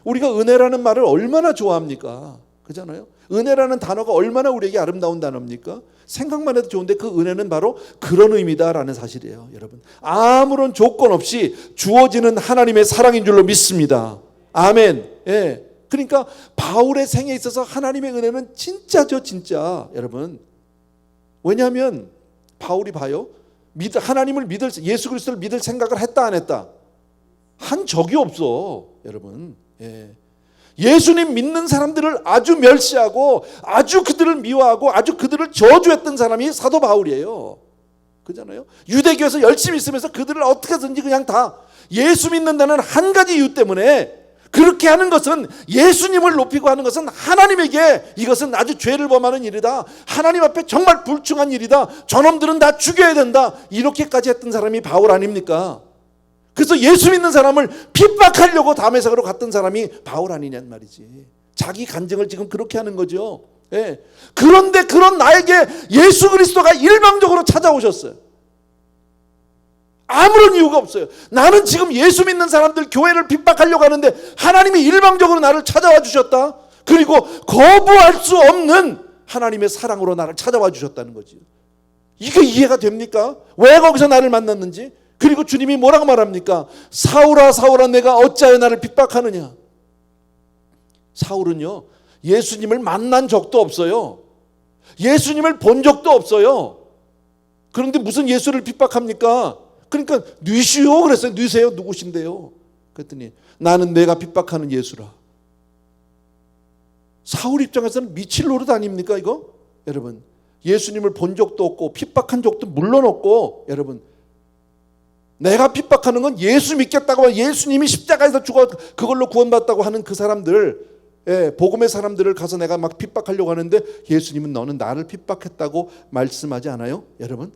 우리가 은혜라는 말을 얼마나 좋아합니까? 그잖아요. 은혜라는 단어가 얼마나 우리에게 아름다운 단어입니까? 생각만 해도 좋은데 그 은혜는 바로 그런 의미다라는 사실이에요, 여러분. 아무런 조건 없이 주어지는 하나님의 사랑인 줄로 믿습니다. 아멘. 그러니까 바울의 생에 있어서 하나님의 은혜는 진짜죠, 진짜, 여러분. 왜냐하면 바울이 봐요. 하나님을 믿을, 예수 그리스도를 믿을 생각을 했다 안 했다? 한 적이 없어, 여러분. 예수님 믿는 사람들을 아주 멸시하고 아주 그들을 미워하고 아주 그들을 저주했던 사람이 사도 바울이에요. 그잖아요. 유대교에서 열심히 있으면서 그들을 어떻게든지 그냥 다 예수 믿는다는 한 가지 이유 때문에 그렇게 하는 것은, 예수님을 높이고 하는 것은 하나님에게 이것은 아주 죄를 범하는 일이다. 하나님 앞에 정말 불충한 일이다. 저놈들은 다 죽여야 된다. 이렇게까지 했던 사람이 바울 아닙니까? 그래서 예수 믿는 사람을 핍박하려고 다메섹으로 갔던 사람이 바울 아니냔 말이지. 자기 간증을 지금 그렇게 하는 거죠. 그런데 그런 나에게 예수 그리스도가 일방적으로 찾아오셨어요. 아무런 이유가 없어요. 나는 지금 예수 믿는 사람들 교회를 핍박하려고 하는데 하나님이 일방적으로 나를 찾아와 주셨다. 그리고 거부할 수 없는 하나님의 사랑으로 나를 찾아와 주셨다는 거지. 이게 이해가 됩니까? 왜 거기서 나를 만났는지. 그리고 주님이 뭐라고 말합니까? 사울아 사울아 내가 어찌하여 나를 핍박하느냐. 사울은요, 예수님을 만난 적도 없어요. 예수님을 본 적도 없어요. 그런데 무슨 예수를 핍박합니까? 그러니까 뉘시오 그랬어요. 뉘세요. 누구신데요? 그랬더니 나는 내가 핍박하는 예수라. 사울 입장에서는 미칠 노릇 아닙니까 이거? 여러분, 예수님을 본 적도 없고 핍박한 적도 물론 없고, 여러분, 내가 핍박하는 건 예수 믿겠다고, 예수님이 십자가에서 죽어 그걸로 구원받았다고 하는 그 사람들, 복음의 사람들을 가서 내가 막 핍박하려고 하는데, 예수님은 너는 나를 핍박했다고 말씀하지 않아요? 여러분,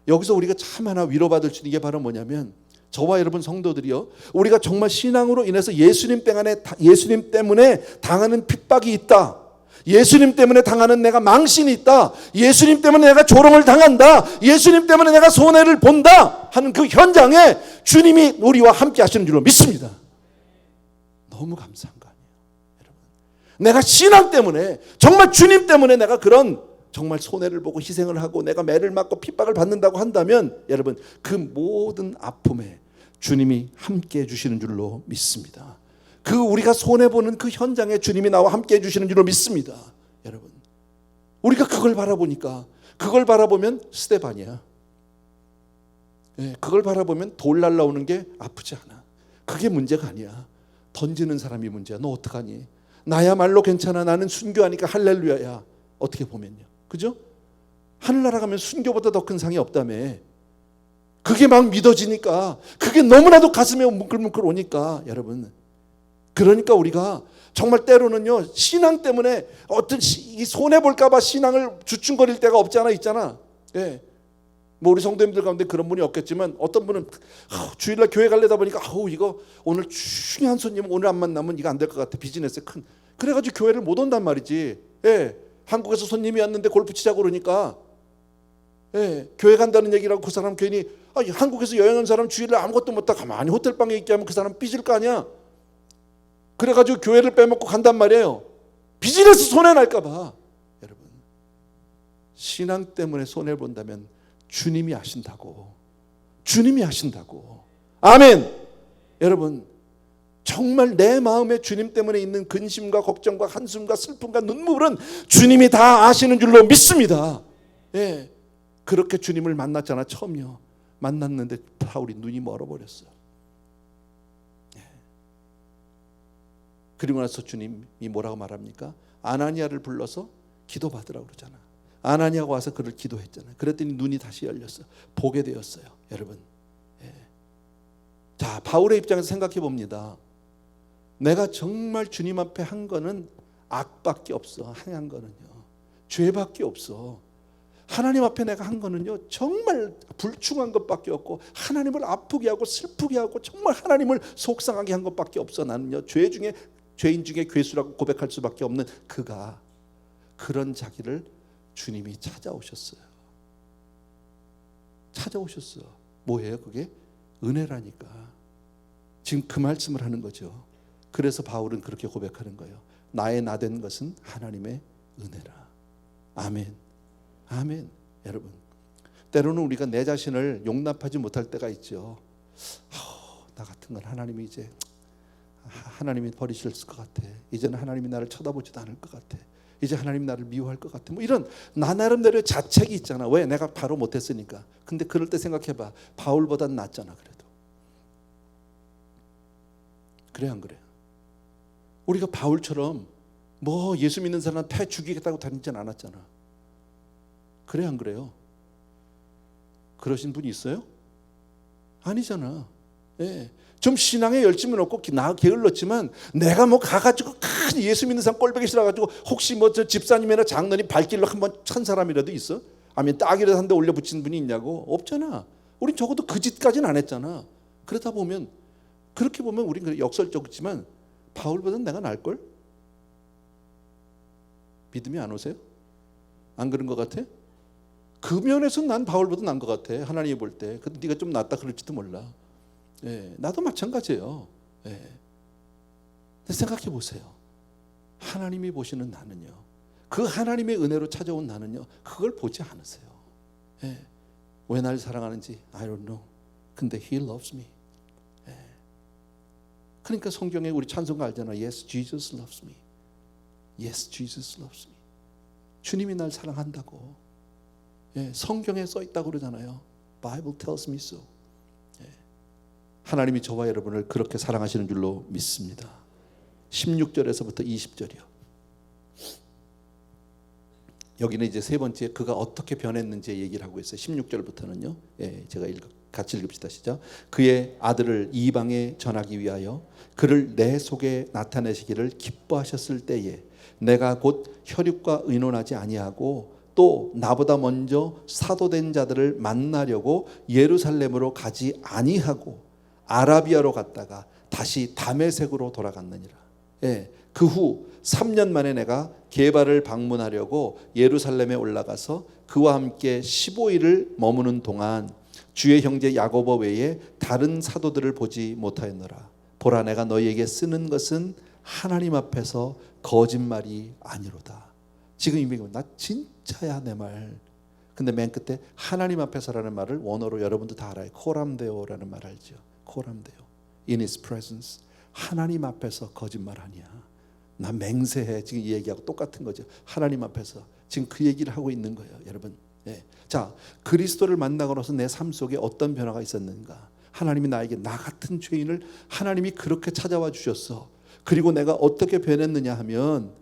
여기서 우리가 참 하나 위로받을 수 있는 게 바로 뭐냐면, 저와 여러분 성도들이요, 우리가 정말 신앙으로 인해서 예수님 때문에 당하는 핍박이 있다, 예수님 때문에 당하는 내가 망신이 있다, 예수님 때문에 내가 조롱을 당한다, 예수님 때문에 내가 손해를 본다 하는 그 현장에 주님이 우리와 함께 하시는 줄로 믿습니다. 너무 감사한 거 아니에요, 여러분? 내가 신앙 때문에, 정말 주님 때문에 내가 그런 정말 손해를 보고 희생을 하고 내가 매를 맞고 핍박을 받는다고 한다면, 여러분, 그 모든 아픔에 주님이 함께 해주시는 줄로 믿습니다. 그 우리가 손해보는 그 현장에 주님이 나와 함께 해주시는 줄로 믿습니다. 여러분, 우리가 그걸 바라보니까, 그걸 바라보면 스데반이야. 그걸 바라보면 돌 날라오는 게 아프지 않아. 그게 문제가 아니야. 던지는 사람이 문제야. 너 어떡하니? 나야말로 괜찮아, 나는 순교하니까 할렐루야야. 어떻게 보면요, 그죠? 하늘나라 가면 순교보다 더 큰 상이 없다며. 그게 막 믿어지니까, 그게 너무나도 가슴에 뭉클뭉클 오니까, 여러분, 그러니까 우리가 정말 때로는요, 신앙 때문에 어떤 손해볼까봐 신앙을 주춤거릴 때가 없지 않아 있잖아. 뭐 우리 성도님들 가운데 그런 분이 없겠지만, 어떤 분은 주일날 교회 가려다 보니까 이거 오늘 중요한 손님 오늘 안 만나면 이거 안 될 것 같아, 비즈니스에 큰, 그래가지고 교회를 못 온단 말이지. 한국에서 손님이 왔는데 골프 치자고 그러니까 교회 간다는 얘기라고 그 사람 괜히 한국에서 여행한 사람 주일날 아무것도 못하고 가만히 호텔방에 있게 하면 그 사람 삐질 거 아니야. 그래가지고 교회를 빼먹고 간단 말이에요. 비즈니스 손해날까 봐. 여러분, 신앙 때문에 손해본다면 주님이 하신다고. 주님이 하신다고. 아멘. 여러분, 정말 내 마음에 주님 때문에 있는 근심과 걱정과 한숨과 슬픔과 눈물은 주님이 다 아시는 줄로 믿습니다. 그렇게 주님을 만났잖아, 처음요. 만났는데 바울이 눈이 멀어버렸어요. 그리고 나서 주님이 뭐라고 말합니까? 아나니아를 불러서 기도받으라고 그러잖아. 아나니아가 와서 그를 기도했잖아요. 그랬더니 눈이 다시 열렸어요. 보게 되었어요. 여러분, 자, 바울의 입장에서 생각해 봅니다. 내가 정말 주님 앞에 한 거는 악밖에 없어. 행한 거는요, 죄밖에 없어. 하나님 앞에 내가 한 거는요, 정말 불충한 것밖에 없고, 하나님을 아프게 하고 슬프게 하고 정말 하나님을 속상하게 한 것밖에 없어. 나는요, 죄인 중에 괴수라고 고백할 수밖에 없는 그가, 그런 자기를 주님이 찾아오셨어요. 찾아오셨어. 뭐예요 그게? 은혜라니까. 지금 그 말씀을 하는 거죠. 그래서 바울은 그렇게 고백하는 거예요. 나의 나된 것은 하나님의 은혜라. 아멘. 아멘. 여러분, 때로는 우리가 내 자신을 용납하지 못할 때가 있죠. 나 같은 건 하나님이 이제 하나님이 버리실 것 같아. 이제는 하나님이 나를 쳐다보지도 않을 것 같아. 이제 하나님 나를 미워할 것 같아. 뭐 이런 나 나름대로의 자책이 있잖아. 왜? 내가 바로 못했으니까. 근데 그럴 때 생각해봐. 바울보단 낫잖아. 그래도. 그래 안 그래? 우리가 바울처럼 뭐 예수 믿는 사람 패 죽이겠다고 다니진 않았잖아. 그래 안 그래요? 그러신 분이 있어요? 아니잖아. 좀 신앙에 열심은 없고 나 게을렀지만, 내가 뭐 가가지고 큰 예수 믿는 사람 꼴보기 싫어가지고 혹시 뭐 저 집사님이나 장로님 발길로 한번 찬 사람이라도 있어? 아니면 딱이라도 한 대 올려 붙인 분이 있냐고? 없잖아. 우린 적어도 그 짓까지는 안 했잖아. 그러다 보면, 그렇게 보면 우린 역설적이지만 바울보다는 내가 나을걸? 믿음이 안 오세요? 안 그런 것 같아? 그 면에서는 난 바울보다 나은 것 같아. 하나님이 볼 때. 근데 네가 좀 낫다 그럴지도 몰라. 나도 마찬가지예요. 근데 생각해 보세요. 하나님이 보시는 나는요, 그 하나님의 은혜로 찾아온 나는요, 그걸 보지 않으세요. 왜 날 사랑하는지 I don't know. 근데 He loves me. 그러니까 성경에 우리 찬송가 알잖아. Yes, Jesus loves me. Yes, Jesus loves me. 주님이 날 사랑한다고. 성경에 써 있다고 그러잖아요. Bible tells me so. 하나님이 저와 여러분을 그렇게 사랑하시는 줄로 믿습니다. 16절에서부터 20절이요. 여기는 이제 세 번째 그가 어떻게 변했는지 얘기를 하고 있어요. 16절부터는요. 제가 같이 읽읍시다. 시작. 그의 아들을 이방에 전하기 위하여 그를 내 속에 나타내시기를 기뻐하셨을 때에 내가 곧 혈육과 의논하지 아니하고 또 나보다 먼저 사도된 자들을 만나려고 예루살렘으로 가지 아니하고 아라비아로 갔다가 다시 다메섹으로 돌아갔느니라. 그 후 3년 만에 내가 게바를 방문하려고 예루살렘에 올라가서 그와 함께 15일을 머무는 동안 주의 형제 야고보 외에 다른 사도들을 보지 못하였노라. 보라, 내가 너희에게 쓰는 것은 하나님 앞에서 거짓말이 아니로다. 지금 이 나 진짜야 내 말. 근데 맨 끝에 하나님 앞에서라는 말을 원어로 여러분도 다 알아요. 코람데오라는 말 알죠? 코람데오. In His presence. 하나님 앞에서 거짓말 아니야. 나 맹세해. 지금 이 얘기하고 똑같은 거죠. 하나님 앞에서 지금 그 얘기를 하고 있는 거예요, 여러분. 자, 그리스도를 만나고 나서 내 삶 속에 어떤 변화가 있었는가? 하나님이 나에게 나 같은 죄인을 하나님이 그렇게 찾아와 주셨어. 그리고 내가 어떻게 변했느냐 하면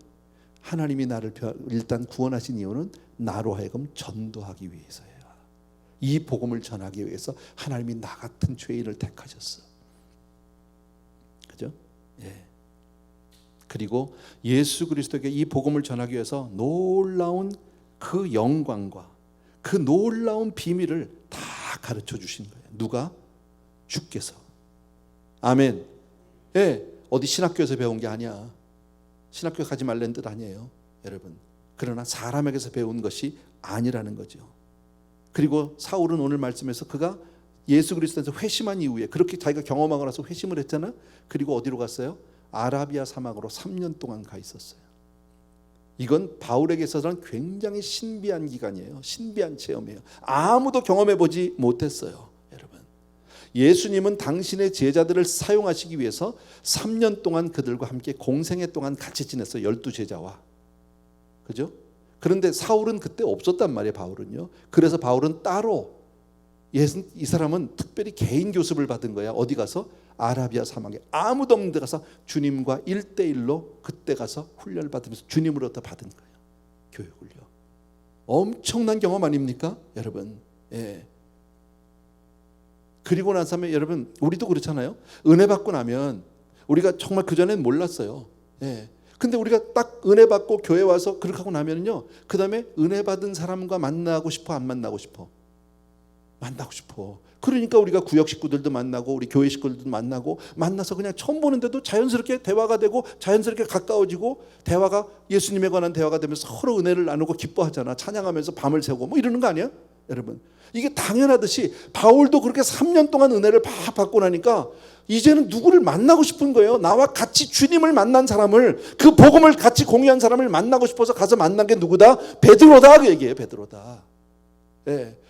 하나님이 나를 일단 구원하신 이유는 나로 하여금 전도하기 위해서예요. 이 복음을 전하기 위해서 하나님이 나 같은 죄인을 택하셨어. 그죠? 그리고 예수 그리스도에게 이 복음을 전하기 위해서 놀라운 그 영광과 그 놀라운 비밀을 다 가르쳐 주신 거예요. 누가? 주께서. 아멘. 어디 신학교에서 배운 게 아니야. 신학교 가지 말라는 뜻 아니에요, 여러분. 그러나 사람에게서 배운 것이 아니라는 거죠. 그리고 사울은 오늘 말씀에서 그가 예수 그리스도에서 회심한 이후에 그렇게 자기가 경험하고 나서 회심을 했잖아. 그리고 어디로 갔어요? 아라비아 사막으로 3년 동안 가 있었어요. 이건 바울에게 있어서는 굉장히 신비한 기간이에요. 신비한 체험이에요. 아무도 경험해보지 못했어요, 여러분. 예수님은 당신의 제자들을 사용하시기 위해서 3년 동안 그들과 함께 공생애 동안 같이 지냈어요. 12제자와. 그죠? 그런데 사울은 그때 없었단 말이에요, 바울은요. 그래서 바울은 따로 이 사람은 특별히 개인 교습을 받은 거야. 어디 가서? 아라비아 사막에 아무도 없는 데 가서 주님과 1대1로 그때 가서 훈련을 받으면서 주님으로부터 받은 거예요, 교육을요. 엄청난 경험 아닙니까, 여러분? 그리고 나서 여러분, 우리도 그렇잖아요. 은혜 받고 나면 우리가 정말 그전엔 몰랐어요. 근데 우리가 딱 은혜 받고 교회 와서 그렇게 하고 나면요, 그 다음에 은혜 받은 사람과 만나고 싶어, 안 만나고 싶어? 만나고 싶어. 그러니까 우리가 구역 식구들도 만나고 우리 교회 식구들도 만나서 그냥 처음 보는데도 자연스럽게 대화가 되고 자연스럽게 가까워지고 대화가 예수님에 관한 대화가 되면서 서로 은혜를 나누고 기뻐하잖아. 찬양하면서 밤을 새고 뭐 이러는 거 아니야, 여러분? 이게 당연하듯이 바울도 그렇게 3년 동안 은혜를 팍 받고 나니까 이제는 누구를 만나고 싶은 거예요. 나와 같이 주님을 만난 사람을, 그 복음을 같이 공유한 사람을 만나고 싶어서 가서 만난 게 누구다? 베드로다, 그 얘기예요. 베드로다.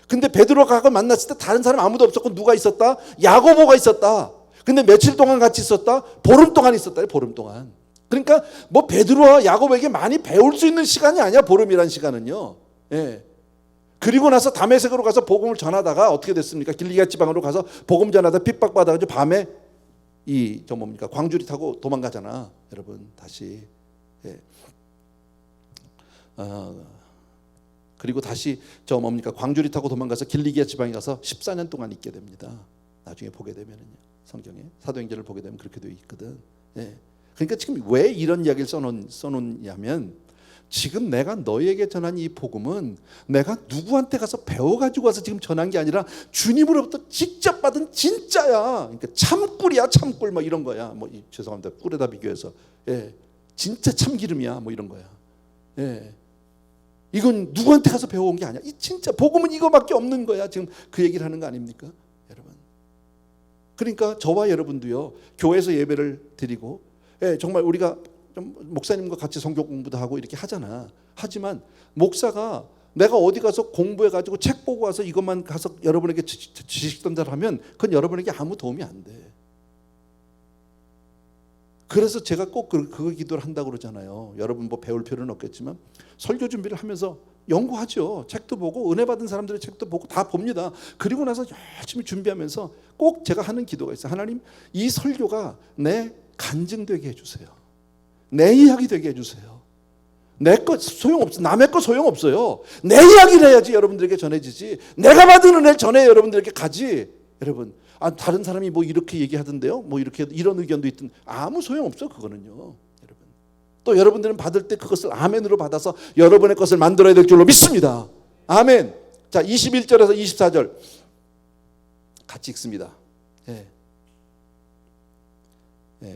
근데 베드로가 가서 만났을 때 다른 사람 아무도 없었고 누가 있었다? 야고보가 있었다. 근데 며칠 동안 같이 있었다? 보름 동안 있었다. 보름 동안. 그러니까 뭐 베드로와 야고보에게 많이 배울 수 있는 시간이 아니야, 보름이란 시간은요. 그리고 나서 다메섹으로 가서 복음을 전하다가 어떻게 됐습니까? 길리기아 지방으로 가서 복음 전하다 핍박받아가지고 밤에 광주리 타고 도망가잖아, 여러분. 다시. 그리고 다시 광주리 타고 도망가서 길리기아 지방에 가서 14년 동안 있게 됩니다. 나중에 보게 되면은요, 성경에 사도행전을 보게 되면 그렇게 되어 있거든. 그러니까 지금 왜 이런 이야기를 써놓냐면, 지금 내가 너희에게 전한 이 복음은 내가 누구한테 가서 배워가지고 와서 지금 전한 게 아니라 주님으로부터 직접 받은 진짜야. 그러니까 참꿀이야, 참꿀 뭐 이런 거야. 죄송합니다, 꿀에다 비교해서. 진짜 참기름이야, 뭐 이런 거야. 이건 누구한테 가서 배워온 게 아니야. 이 진짜 복음은 이거밖에 없는 거야. 지금 그 얘기를 하는 거 아닙니까, 여러분? 그러니까 저와 여러분도요, 교회에서 예배를 드리고, 정말 우리가 좀 목사님과 같이 성경 공부도 하고 이렇게 하잖아. 하지만 목사가 내가 어디 가서 공부해가지고 책 보고 와서 이것만 가서 여러분에게 지식 전달하면 그건 여러분에게 아무 도움이 안 돼. 그래서 제가 꼭 그거 기도를 한다고 그러잖아요. 여러분 뭐 배울 필요는 없겠지만 설교 준비를 하면서 연구하죠. 책도 보고 은혜 받은 사람들의 책도 보고 다 봅니다. 그리고 나서 열심히 준비하면서 꼭 제가 하는 기도가 있어요. 하나님, 이 설교가 내 간증되게 해주세요. 내 이야기 되게 해주세요. 내 것 소용없어. 남의 것 소용없어요. 내 이야기를 해야지 여러분들에게 전해지지. 내가 받은 은혜를 전해 여러분들에게 가지. 여러분, 다른 사람이 뭐 이렇게 얘기하던데요, 뭐 이렇게 이런 의견도 있던, 아무 소용없어 그거는요. 여러분, 또 여러분들은 받을 때 그것을 아멘으로 받아서 여러분의 것을 만들어야 될 줄로 믿습니다. 아멘. 자, 21절에서 24절 같이 읽습니다.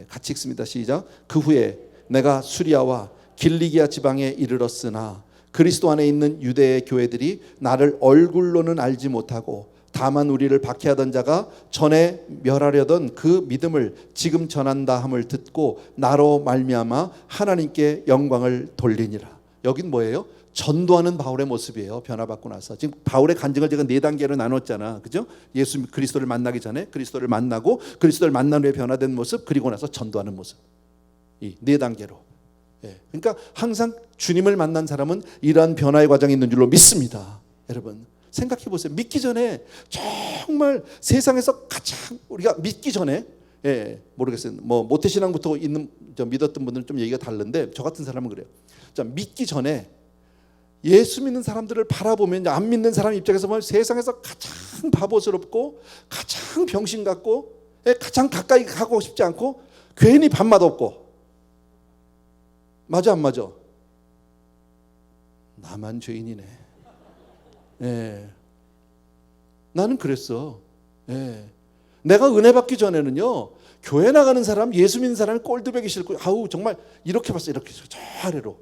같이 읽습니다. 시작. 그 후에 내가 수리아와 길리기아 지방에 이르렀으나 그리스도 안에 있는 유대의 교회들이 나를 얼굴로는 알지 못하고 다만 우리를 박해하던 자가 전에 멸하려던 그 믿음을 지금 전한다 함을 듣고 나로 말미암아 하나님께 영광을 돌리니라. 여긴 뭐예요? 전도하는 바울의 모습이에요. 변화받고 나서. 지금 바울의 간증을 제가 4단계로 나눴잖아. 그죠? 예수 그리스도를 만나기 전에, 그리스도를 만나고, 그리스도를 만난 후에 변화된 모습, 그리고 나서 전도하는 모습. 이 4단계로. 그러니까 항상 주님을 만난 사람은 이러한 변화의 과정이 있는 줄로 믿습니다. 여러분, 생각해 보세요. 믿기 전에 정말 세상에서 가장 우리가 믿기 전에, 모르겠어요. 뭐 모태신앙부터 있는 믿었던 분들은 좀 얘기가 다른데 저 같은 사람은 그래요. 자, 믿기 전에 예수 믿는 사람들을 바라보면, 안 믿는 사람 입장에서 보면 세상에서 가장 바보스럽고 가장 병신 같고 가장 가까이 가고 싶지 않고 괜히 밥맛 없고. 맞아 안 맞아? 나만 죄인이네. 나는 그랬어. 내가 은혜 받기 전에는요, 교회 나가는 사람, 예수 믿는 사람이 꼴드배기 싫고, 아우 정말 이렇게 봤어. 이렇게 저 아래로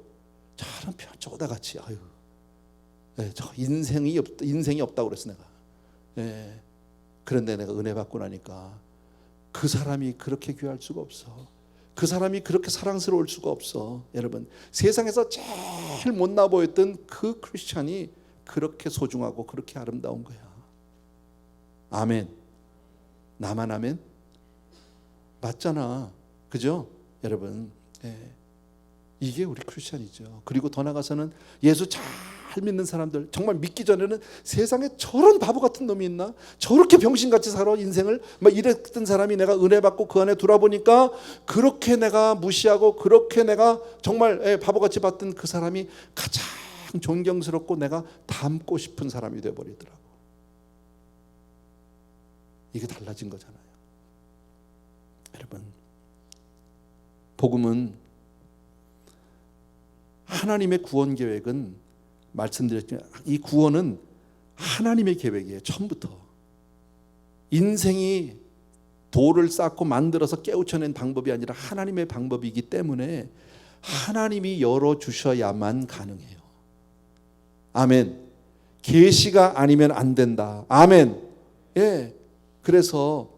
저런 저다 같이. 아유, 저 인생이 없다고 그랬어 내가. 그런데 내가 은혜 받고 나니까 그 사람이 그렇게 귀할 수가 없어. 그 사람이 그렇게 사랑스러울 수가 없어. 여러분, 세상에서 제일 못나 보였던 그 크리스찬이 그렇게 소중하고 그렇게 아름다운 거야. 아멘. 나만 아멘? 맞잖아. 그죠? 여러분, 이게 우리 크리스찬이죠. 그리고 더 나가서는 예수 잘 믿는 사람들, 정말 믿기 전에는 세상에 저런 바보 같은 놈이 있나? 저렇게 병신같이 살아 인생을? 막 이랬던 사람이 내가 은혜 받고 그 안에 돌아보니까 그렇게 내가 무시하고 그렇게 내가 정말 바보같이 봤던 그 사람이 가장 존경스럽고 내가 닮고 싶은 사람이 되어버리더라고. 이게 달라진 거잖아요. 여러분, 복음은, 하나님의 구원 계획은, 말씀드렸지만 이 구원은 하나님의 계획이에요. 처음부터. 인생이 돌을 쌓고 만들어서 깨우쳐낸 방법이 아니라 하나님의 방법이기 때문에 하나님이 열어주셔야만 가능해요. 아멘. 계시가 아니면 안 된다. 아멘. 그래서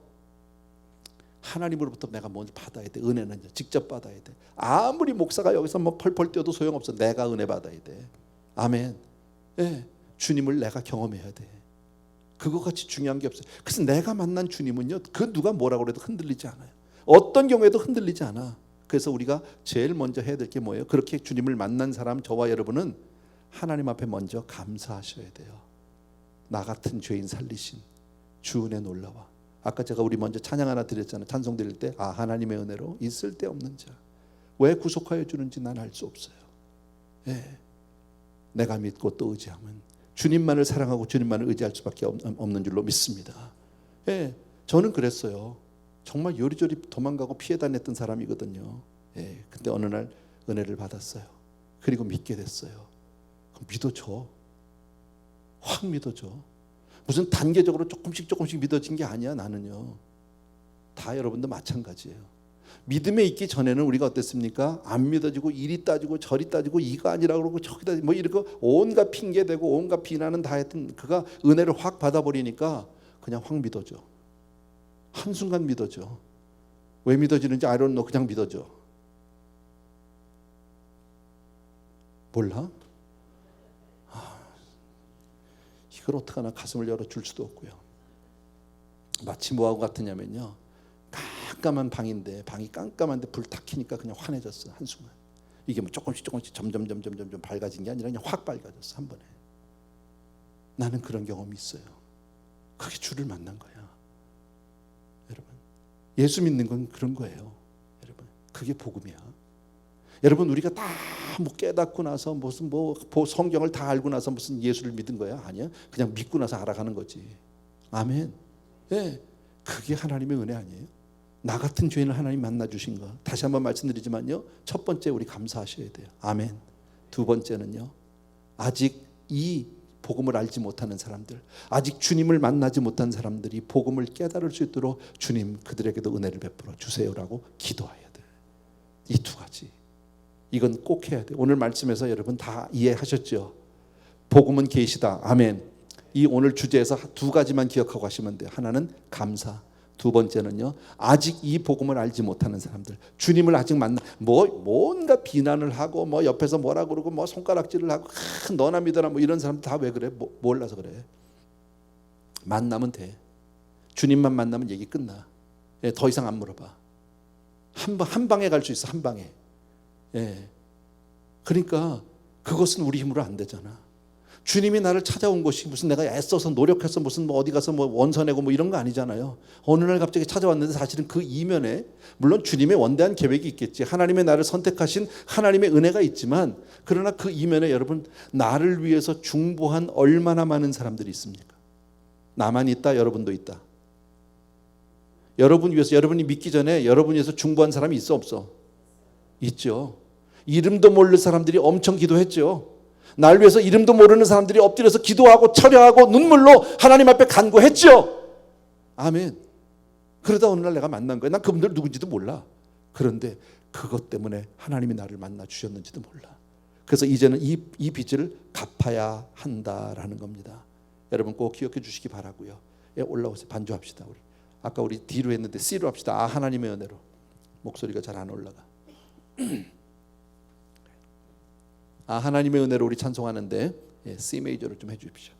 하나님으로부터 내가 먼저 받아야 돼. 은혜는 직접 받아야 돼. 아무리 목사가 여기서 뭐 펄펄 뛰어도 소용없어. 내가 은혜 받아야 돼. 아멘. 주님을 내가 경험해야 돼. 그거 같이 중요한 게 없어요. 그래서 내가 만난 주님은요, 그 누가 뭐라고 해도 흔들리지 않아요. 어떤 경우에도 흔들리지 않아. 그래서 우리가 제일 먼저 해야 될 게 뭐예요? 그렇게 주님을 만난 사람, 저와 여러분은 하나님 앞에 먼저 감사하셔야 돼요. 나 같은 죄인 살리신 주 은혜 놀라와. 아까 제가 우리 먼저 찬양 하나 드렸잖아요. 찬송 드릴 때, 하나님의 은혜로 있을 데 없는 자, 왜 구속하여 주는지 난 알 수 없어요. 내가 믿고 또 의지하면 주님만을 사랑하고 주님만을 의지할 수밖에 없는 줄로 믿습니다. 저는 그랬어요. 정말 요리조리 도망가고 피해 다녔던 사람이거든요. 근데 어느 날 은혜를 받았어요. 그리고 믿게 됐어요. 믿어줘. 확 믿어줘. 무슨 단계적으로 조금씩 믿어진 게 아니야. 나는요, 다 여러분도 마찬가지예요. 믿음에 있기 전에는 우리가 어땠습니까? 안 믿어지고 이리 따지고 저리 따지고 이거 아니라 그러고 저기다 뭐 이렇게 온갖 핑계 대고 온갖 비난은 다 했던 그가 은혜를 확 받아버리니까 그냥 확 믿어져. 한순간 믿어져. 왜 믿어지는지 I don't know. 그냥 믿어져. 몰라? 이걸 어떡하나. 가슴을 열어줄 수도 없고요. 마치 뭐하고 같으냐면요, 깜깜한 방인데, 방이 깜깜한데 불 탁 켜니까 그냥 환해졌어. 한순간. 이게 뭐 조금씩 점점 밝아진 게 아니라 그냥 확 밝아졌어, 한 번에. 나는 그런 경험이 있어요. 그게 주를 만난 거야. 여러분, 예수 믿는 건 그런 거예요. 여러분, 그게 복음이야. 여러분, 우리가 다 뭐 깨닫고 나서 무슨 뭐 성경을 다 알고 나서 무슨 예수를 믿은 거야? 아니야. 그냥 믿고 나서 알아가는 거지. 아멘. 예, 그게 하나님의 은혜 아니에요? 나 같은 죄인을 하나님 만나 주신 거. 다시 한번 말씀드리지만요, 첫 번째 우리 감사하셔야 돼요. 아멘. 두 번째는요, 아직 이 복음을 알지 못하는 사람들, 아직 주님을 만나지 못한 사람들이 복음을 깨달을 수 있도록 주님 그들에게도 은혜를 베풀어 주세요라고 기도해야 돼. 이 두 가지, 이건 꼭 해야 돼. 오늘 말씀에서 여러분 다 이해하셨죠? 복음은 계시다. 아멘. 이 오늘 주제에서 두 가지만 기억하고 가시면 돼요. 하나는 감사, 두 번째는요, 아직 이 복음을 알지 못하는 사람들, 주님을 아직 뭔가 비난을 하고 뭐 옆에서 뭐라 그러고 뭐 손가락질을 하고 너나 믿어라 뭐 이런 사람들 다 왜 그래? 몰라서 그래. 만나면 돼. 주님만 만나면 얘기 끝나. 예, 더 이상 안 물어봐. 한 방에 갈 수 있어. 한 방에. 예. 그러니까 그것은 우리 힘으로 안 되잖아. 주님이 나를 찾아온 것이 무슨 내가 애써서 노력해서 무슨 뭐 어디 가서 뭐 원서 내고 뭐 이런 거 아니잖아요. 어느 날 갑자기 찾아왔는데 사실은 그 이면에 물론 주님의 원대한 계획이 있겠지. 하나님의 나를 선택하신 하나님의 은혜가 있지만, 그러나 그 이면에 여러분, 나를 위해서 중보한 얼마나 많은 사람들이 있습니까? 나만 있다, 여러분도 있다. 여러분 위해서, 여러분이 믿기 전에 여러분 위해서 중보한 사람이 있어 없어? 있죠. 이름도 모를 사람들이 엄청 기도했죠. 날 위해서 이름도 모르는 사람들이 엎드려서 기도하고 철야하고 눈물로 하나님 앞에 간구했죠. 아멘. 그러다 어느 날 내가 만난 거야. 난 그분들 누군지도 몰라. 그런데 그것 때문에 하나님이 나를 만나 주셨는지도 몰라. 그래서 이제는 이 빚을 갚아야 한다라는 겁니다. 여러분 꼭 기억해 주시기 바라고요. 예, 올라오세요. 반주합시다. 우리 아까 우리 D로 했는데 C로 합시다. 아, 하나님의 은혜로. 목소리가 잘 안 올라가. 아, 하나님의 은혜로 우리 찬송하는데, 예, C 메이저를 좀 해주십시오.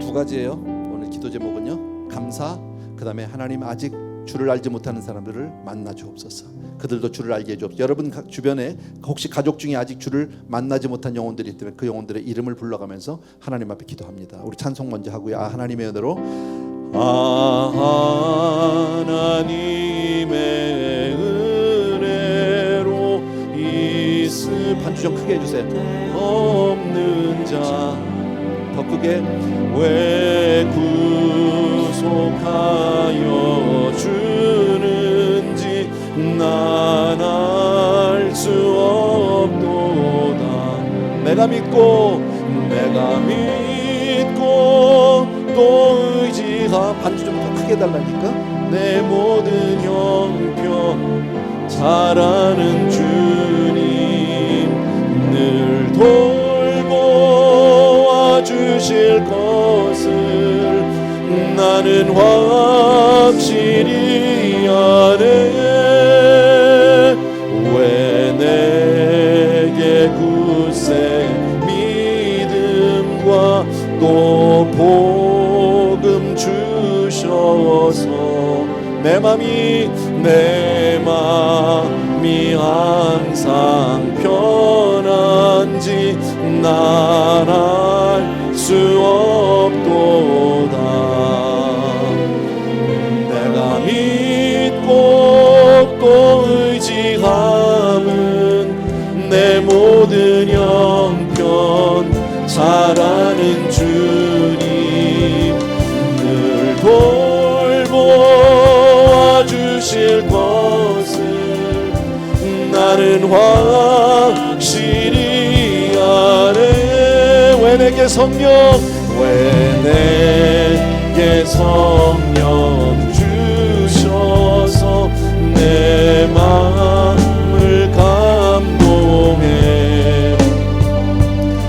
두 가지예요. 오늘 기도 제목은요, 감사, 그 다음에 하나님 아직 주를 알지 못하는 사람들을 만나 주옵소서. 그들도 주를 알게 해주옵소서. 여러분 주변에 혹시 가족 중에 아직 주를 만나지 못한 영혼들이 있다면 그 영혼들의 이름을 불러가면서 하나님 앞에 기도합니다. 우리 찬송 먼저 하고요. 아, 하나님의 은혜로. 아, 하나님의 은혜로 반주 좀 크게 해주세요. 없는 자, 더 크게. 왜 구속하여 주는지 난 알 수 없도다. 내가 믿고 또 의지하. 반주 좀 더 크게 달라니까. 내 모든 형편 잘 아는 주님 늘 돌보아 주실 것을 나는 확실히 아네. 왜 내게 굳세 믿음과 또 복음 주셔서 내 맘이 항상 편한지 난 알 수 없도다. 내가 믿고 또 의지함은 내 모든 형편 잘 아는 주님 늘 돌보아 주실 것을 나는 확실히 아네. 왜 내게 성령 주셔서 내 마음을 감동해.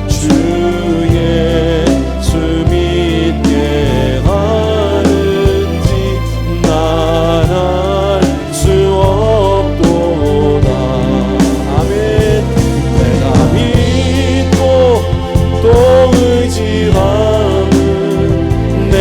주 예수 믿게 하는지 난 알 수 없도다. 아멘. 내가 믿고 또 의지함은 내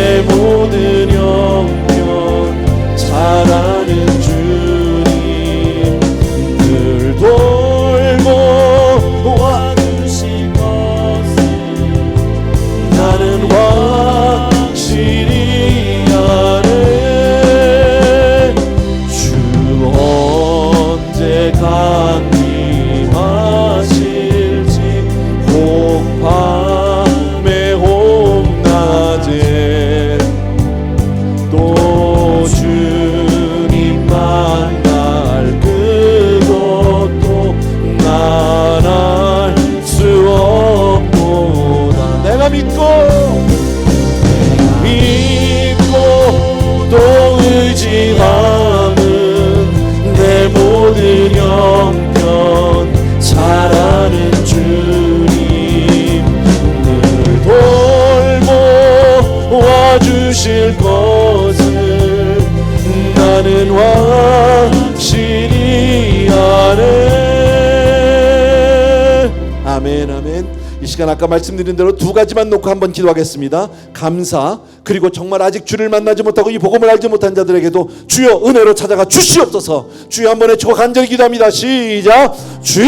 아멘. 이 시간 아까 말씀드린 대로 두 가지만 놓고 한번 기도하겠습니다. 감사, 그리고 정말 아직 주를 만나지 못하고 이 복음을 알지 못한 자들에게도 주여 은혜로 찾아가 주시옵소서. 주여 한번 외치고 간절히 기도합니다. 시작. 주여!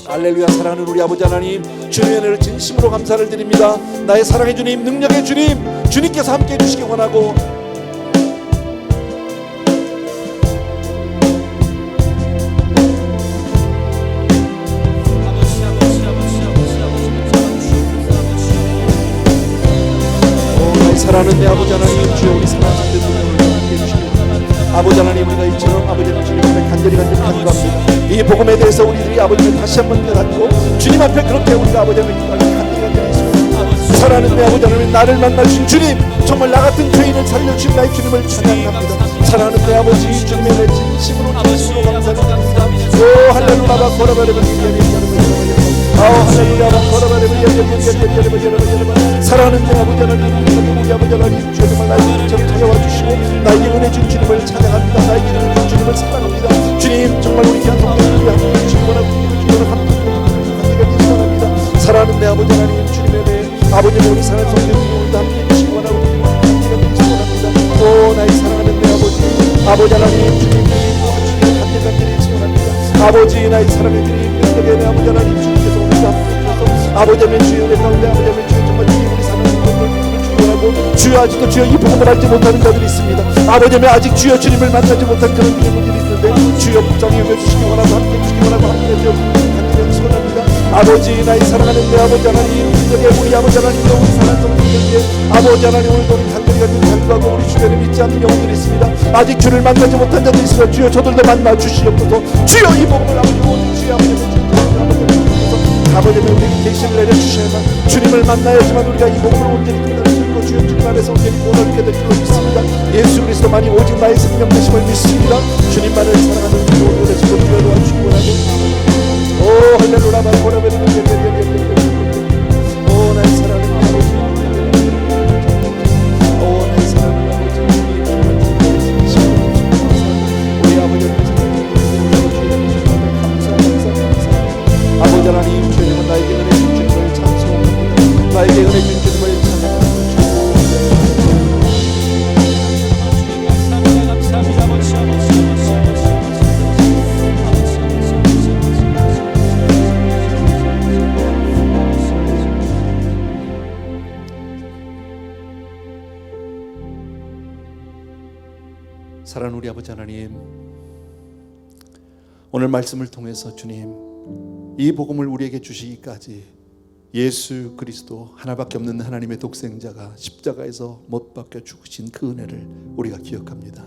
할렐루야. 사랑하는 우리 아버지 하나님, 주님의 은혜를 진심으로 감사를 드립니다. 나의 사랑의 주님, 능력의 주님, 주님께서 함께 해주시기 원하고 사랑하는 내 아버지 하나님, 주여 우리 사랑하는 성도들을 함께 해주시기 원합니다. 아버지 하나님, 우리가 이처럼 아버지 하나님 주님 앞에 간절히 간구합니다. 이 복음에 대해서 우리들이 아버지를 다시 한번 깨닫고 주님 앞에 그렇게 우리가 아버지 하나님 간절히 있습니다. 사랑하는 내 아버지 하나님, 나를 만나주신 주님, 정말 나 같은 죄인을 살려주신 나의 주님을 찬양합니다. 사랑하는 내 아버지, 주님의 내 진심으로 감사드립니다. 오 할렐루야 거라바레바 사랑하는 내 아버지 하나님, 우리 아버지 하나님, 주여 정말 나에게 찾아와 주시고 나에게 은혜 준 주님을 찬양합니다. 나에게 은혜 준 주님을 사랑합니다. 주님 정말 우리 귀한 성도들을 함께 해주시기 원합니다. 함께 사랑합니다. 사랑하는 내 아버지 하나님, 주님의 내 아버지는 우리 사랑하는 성도들을 함께 해주시기 원하고 원합니다. 오 나의 사랑하는 내 아버지 하나님, 주님이 간절히 해주시기 원합니다. 아버지 나의 사랑의 주님, 내 아버지 하나님, 주님께서 우리가 함께 해주셔서 아버지 하나님 주여 내 가운데 아버지 하나님 주여 정말 우리 사랑하는 성도들을 주기 원하고 주여 아직도 주여 이 복음을 알지 못하는 자들이 있습니다. 아버지 하나님 아직 주여 주님을 만나지 못한 그런 분들이 있는데 주여 복장이 여겨주시기 원하고 함께 해주시기 원하고 함께 해주시기 원합니다. 아버지 나의 사랑하는 내 아버지 하나님, 우리 아버지 하나님, 우리 사랑하는 성도들에게 아버지 하나님 오늘도 우리 간절히 간구하고 우리 주변에 믿지 않는 영혼들이 있습니다. 아직 주를 만나지 못한 자들이 있으면 주여 저들도 만나 주시옵소서. 주여 이 복음을 아버지 모든 주여 아버지 우리에게 계시를 내려주셔야만 주님을 만나야지만 우리가 이 복음을 온전히 끝낼 수 있고 주여 주님 안에서 온전히 고백하게 될 줄로 믿습니다. 예수 그리스도만이 오직 나의 생명 되심을 믿습니다. 주님만을 사랑하는 모두를 지금 주여 도와주시기 원하고 오 할렐루야 바코라베르 오 나의 사랑하는 아버지, 오 나의 사랑하는 아버지, 우리 아버지께서 아버지 하나님, 주님은 나에게 은혜 준 주님을 찬송합니다. 나에게 은혜 준 주님을 찬송합니다. 사랑하는 우리 아버지 하나님, 오늘 말씀을 통해서 주님 이 복음을 우리에게 주시기까지 예수 그리스도 하나밖에 없는 하나님의 독생자가 십자가에서 못 박혀 죽으신 그 은혜를 우리가 기억합니다.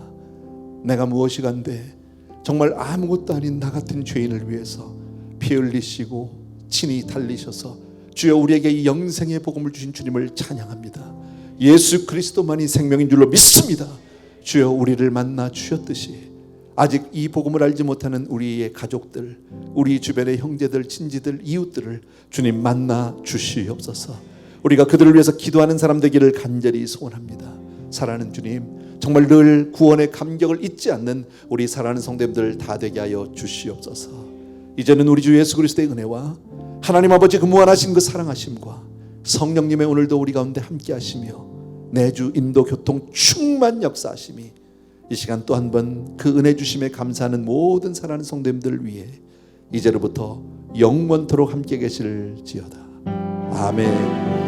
내가 무엇이간데 정말 아무것도 아닌 나 같은 죄인을 위해서 피 흘리시고 친히 달리셔서 주여 우리에게 이 영생의 복음을 주신 주님을 찬양합니다. 예수 그리스도만이 생명인 줄로 믿습니다. 주여 우리를 만나 주셨듯이 아직 이 복음을 알지 못하는 우리의 가족들, 우리 주변의 형제들, 친지들, 이웃들을 주님 만나 주시옵소서. 우리가 그들을 위해서 기도하는 사람 되기를 간절히 소원합니다. 사랑하는 주님, 정말 늘 구원의 감격을 잊지 않는 우리 사랑하는 성도님들 다 되게 하여 주시옵소서. 이제는 우리 주 예수 그리스도의 은혜와 하나님 아버지 그 무한하신 그 사랑하심과 성령님의 오늘도 우리 가운데 함께 하시며 내주 인도 교통 충만 역사하심이 이 시간 또 한 번 그 은혜 주심에 감사하는 모든 사랑하는 성도님들 위해 이제로부터 영원토록 함께 계실지어다. 아멘.